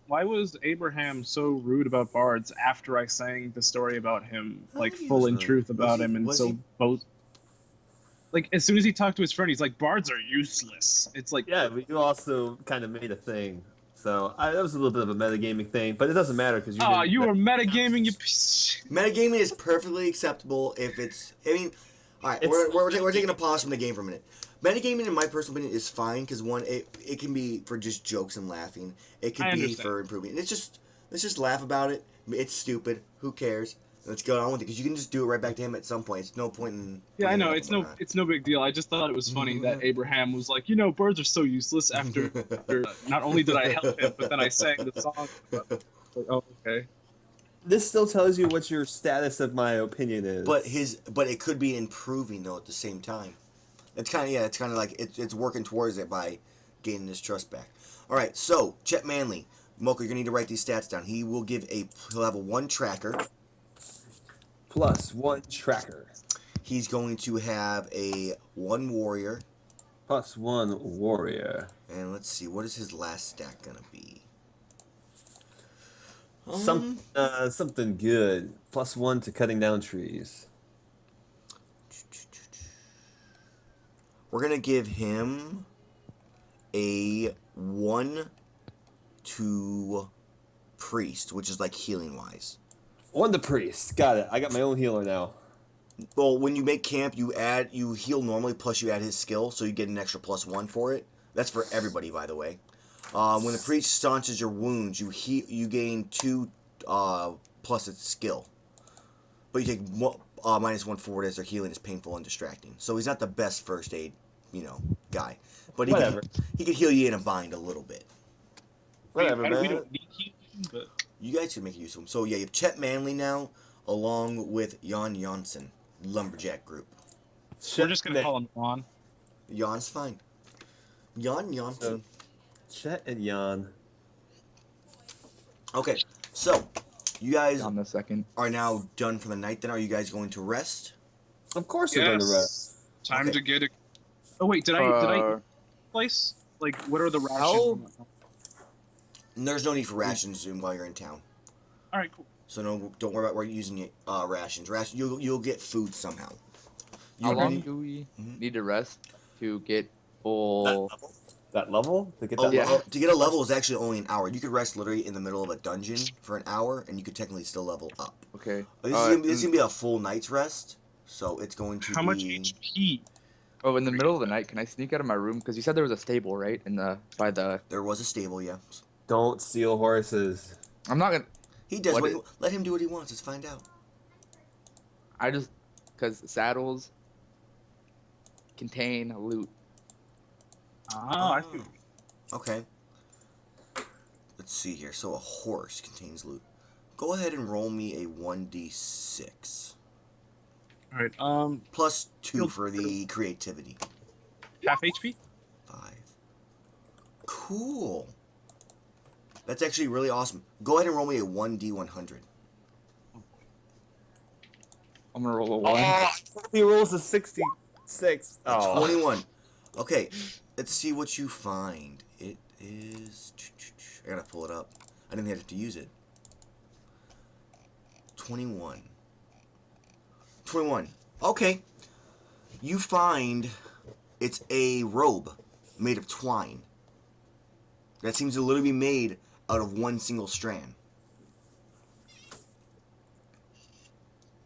was Abraham so rude about bards after I sang the story about him, I like think he full was in really- truth was about he- him, and was so he- both. Like as soon as he talked to his friend, he's like, "Bards are useless." It's like, Yeah, but you also kind of made a thing. So that was a little bit of a metagaming thing, but it doesn't matter because you ah, didn't. you were metagaming, you piece. Metagaming is perfectly acceptable if it's. I mean, all right, It's- we're taking a pause from the game for a minute. Metagaming, in my personal opinion, is fine because one, it can be for just jokes and laughing. It could I be understand. for improving. It's just let's just laugh about it. It's stupid. Who cares? Let's go on with it because you can just do it right back to him at some point. It's no point in. Yeah, I bringing know it up it's and no big deal. I just thought it was funny that Abraham was like, birds are so useless. After not only did I help him, but then I sang the song. Like, oh, okay. This still tells you what your status of my opinion is. but it could be improving though at the same time. It's kind of like it's working towards it by gaining his trust back. All right, so Chet Manley, Mocha, you're gonna need to write these stats down. He'll have a 1 tracker. +1 tracker. He's going to have a 1 warrior. +1 warrior. And let's see, what is his last stat gonna be? Something good. +1 to cutting down trees. We're gonna give him a 1 to priest, which is like healing wise. 1 to priest. Got it. I got my own healer now. Well, when you make camp, you heal normally, plus you add his skill, so you get an extra +1 for it. That's for everybody, by the way. When the priest staunches your wounds, you gain 2 plus its skill. But you take -1 forward as their healing is painful and distracting. So he's not the best first aid, guy. But Whatever. He could heal you in a bind a little bit. Whatever, We man. don't need healing, but You guys can make use of him. So yeah, you have Chet Manley now, along with Jan Janssen, Lumberjack Group. we're just gonna call him Ron. Jan's fine. Jan Janssen. Chet and Jan. Okay, so you guys On the second. are now done for the night. Then are you guys going to rest? Of course they're going to rest. Time Okay. to get it. Oh wait, did I place? Like, what are the rations? There's no need for rations while you're in town. All right, cool. So no, don't worry about where you're using rations. You'll get food somehow. How You long need- do we Mhm. need to rest to get full? That level? To get Oh, that level? to get a level is actually only an hour. You could rest literally in the middle of a dungeon for an hour, and you could technically still level up. Okay. This is gonna be a full night's rest, so it's going to How be. much HP? Oh, in the middle of the night, can I sneak out of my room? Because you said there was a stable, right? By the. There was a stable, yeah. Don't steal horses. I'm not gonna. He does. What Let him do what he wants. Let's find out. I just because saddles contain loot. Ah, I see. Okay. Let's see here. So a horse contains loot. Go ahead and roll me a 1d6. All right. Plus 2 for the creativity. Half HP. 5. Cool. That's actually really awesome. Go ahead and roll me a 1d100. I'm gonna roll a 1. He rolls a 66. Oh. 21. Okay, let's see what you find. It is. I gotta pull it up. I didn't have to use it. 21. 21. Okay. You find it's a robe made of twine. That seems to literally be made out of one single strand.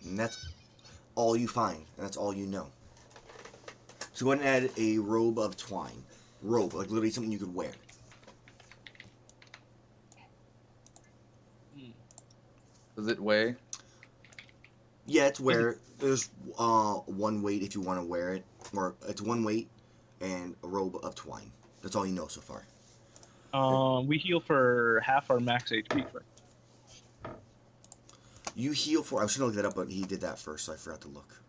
And that's all you find. And that's all you know. So go ahead and add a robe of twine. Robe, like literally something you could wear. Does it weigh? Yeah, it's wear. There's one weight if you want to wear it, or it's one weight and a robe of twine. That's all you know so far. We heal for half our max HP. Right? You heal for. I was gonna look that up, but he did that first, so I forgot to look.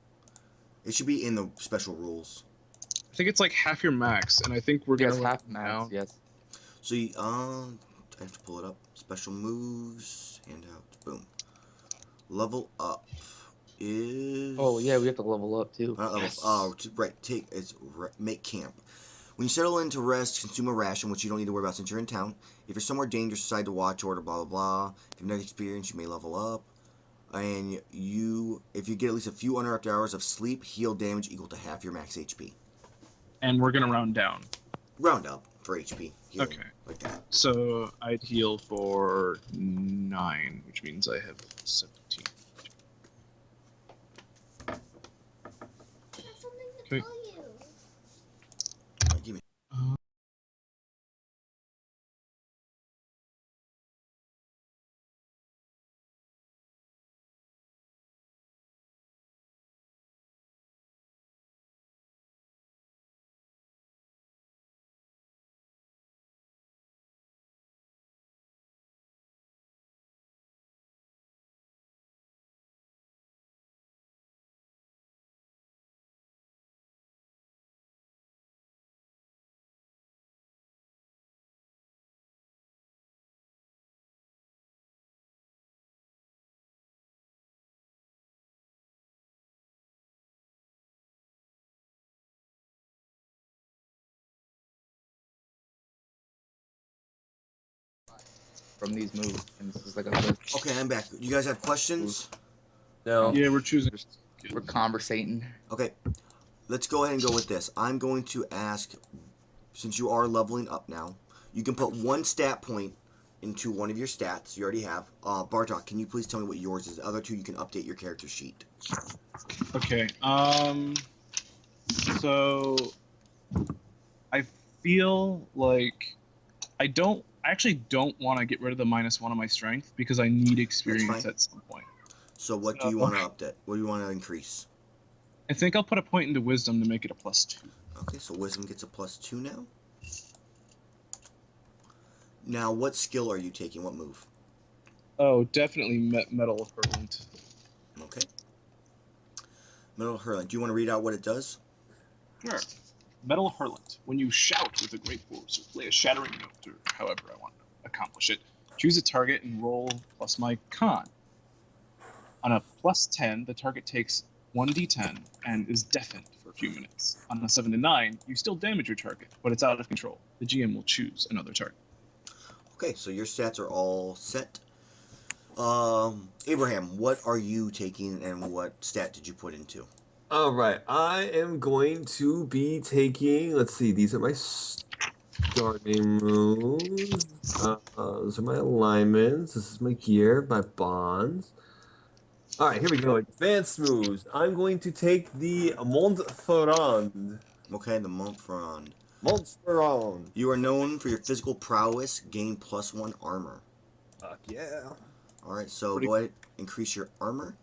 It should be in the special rules. I think it's like half your max, and I think we're Yes, gonna half max. now. Yes. So you, I have to pull it up. Special moves, handout, boom. Level up is. Oh yeah, we have to level up too. Level, Yes. oh, right. Make camp. When you settle in to rest, consume a ration, which you don't need to worry about since you're in town. If you're somewhere dangerous, decide to watch order, blah, blah, blah. If you've never experienced, you may level up. And if you get at least a few uninterrupted hours of sleep, heal damage equal to half your max HP. And we're gonna round down. Round up for HP. Healing, Okay. like that. So I'd heal for 9, which means I have 17. Okay. Give me. From these moves, and this is like a list. Okay, I'm back. You guys have questions? No. Yeah, we're choosing. We're conversating. Okay, let's go ahead and go with this. I'm going to ask, since you are leveling up now, you can put 1 stat point into one of your stats. You already have. Bartok, can you please tell me what yours is? The other 2, you can update your character sheet. Okay. So I feel like I actually don't want to get rid of the -1 on my strength because I need experience fine. at some point. So what do you want to update? What do you want to increase? I think I'll put a point into wisdom to make it a +2. Okay, so wisdom gets a +2 now. Now, what skill are you taking? What move? Oh, definitely metal hurlant. Okay. Metal hurling. Do you want to read out what it does? Sure. Metal hurlant. When you shout with a great force or play a shattering note, or however I want to accomplish it, choose a target and roll plus my con. On a +10, the target takes 1d10 and is deafened for a few minutes. On a 7 to 9, you still damage your target, but it's out of control. The GM will choose another target. Okay, so your stats are all set. Abraham, what are you taking and what stat did you put into? All right, I am going to be taking. Let's see, these are my starting moves. Those are my alignments. This is my gear, my bonds. All right, here we go. Advanced moves. I'm going to take the Montferrand. Okay, the Montferrand. Montferrand. You are known for your physical prowess, gain +1 armor. Fuck yeah. Alright, so Pretty- go ahead, increase your armor.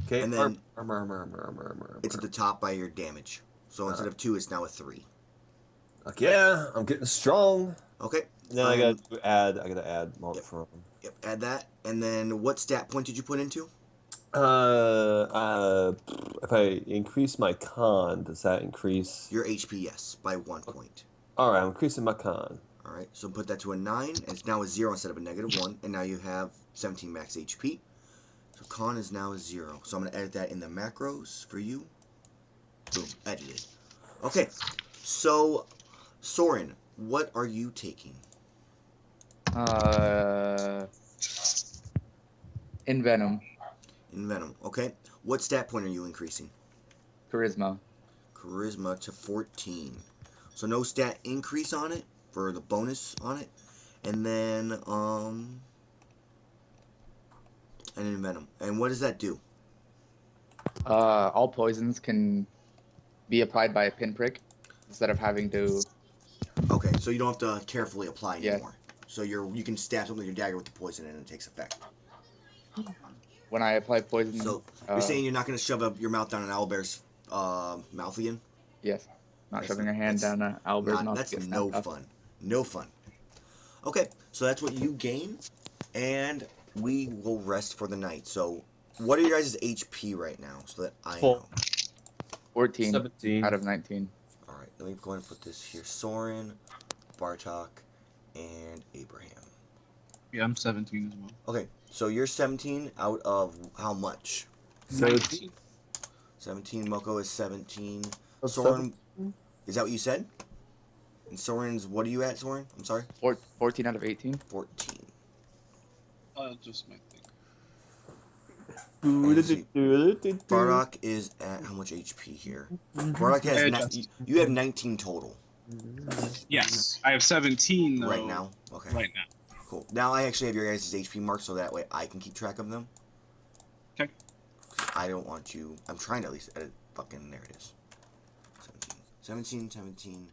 Okay, And then armor. it's at the top by your damage. So instead of 2, it's now a 3. Fuck yeah, I'm getting strong. Okay. Now I gotta add Montferrand. Yep, add that. And then what stat point did you put into? If I increase my con, does that increase? Your HP, yes, by 1 point. All right, I'm increasing my con. Alright, so put that to a 9, and it's now a 0 instead of a -1, and now you have 17 max HP. So con is now a 0. So I'm going to edit that in the macros for you. Boom, edited. Okay, so Soren, what are you taking? In Venom, In Venom, okay. What stat point are you increasing? Charisma. Charisma to 14. So no stat increase on it for the bonus on it. And then and in Venom. And what does that do? All poisons can be applied by a pinprick instead of having to. Okay, so you don't have to carefully apply Yeah. anymore. So you can stab something with your dagger with the poison and it takes effect. When I apply poison. So you're saying you're not going to shove your mouth down an owlbear's mouth again? Yes. Not That's- shoving a hand that's down an owlbear's mouth. That's to get no snapped off. fun. No fun. Okay, so that's what you gain, and we will rest for the night. So, what are your guys' HP right now, so that I Full. know? 14 17. out of 19. All right, let me go ahead and put this here. Soren, Bartok, and Abraham. Yeah, I'm 17 as well. Okay, so you're 17 out of how much? 17. 17. Moko is 17. Of Soren, Is that what you said? And Soren's, what are you at, Soren? I'm sorry? 14 out of 18. 14. Just my thing. Bardock is at how much HP here? Bardock has you have 19 total. Yes, I have 17 though, Right now? Okay. Right now. Cool. Now I actually have your guys' HP marked so that way I can keep track of them. Okay. I don't want you. I'm trying to at least edit. Fucking, there it is. 17, 17, 17.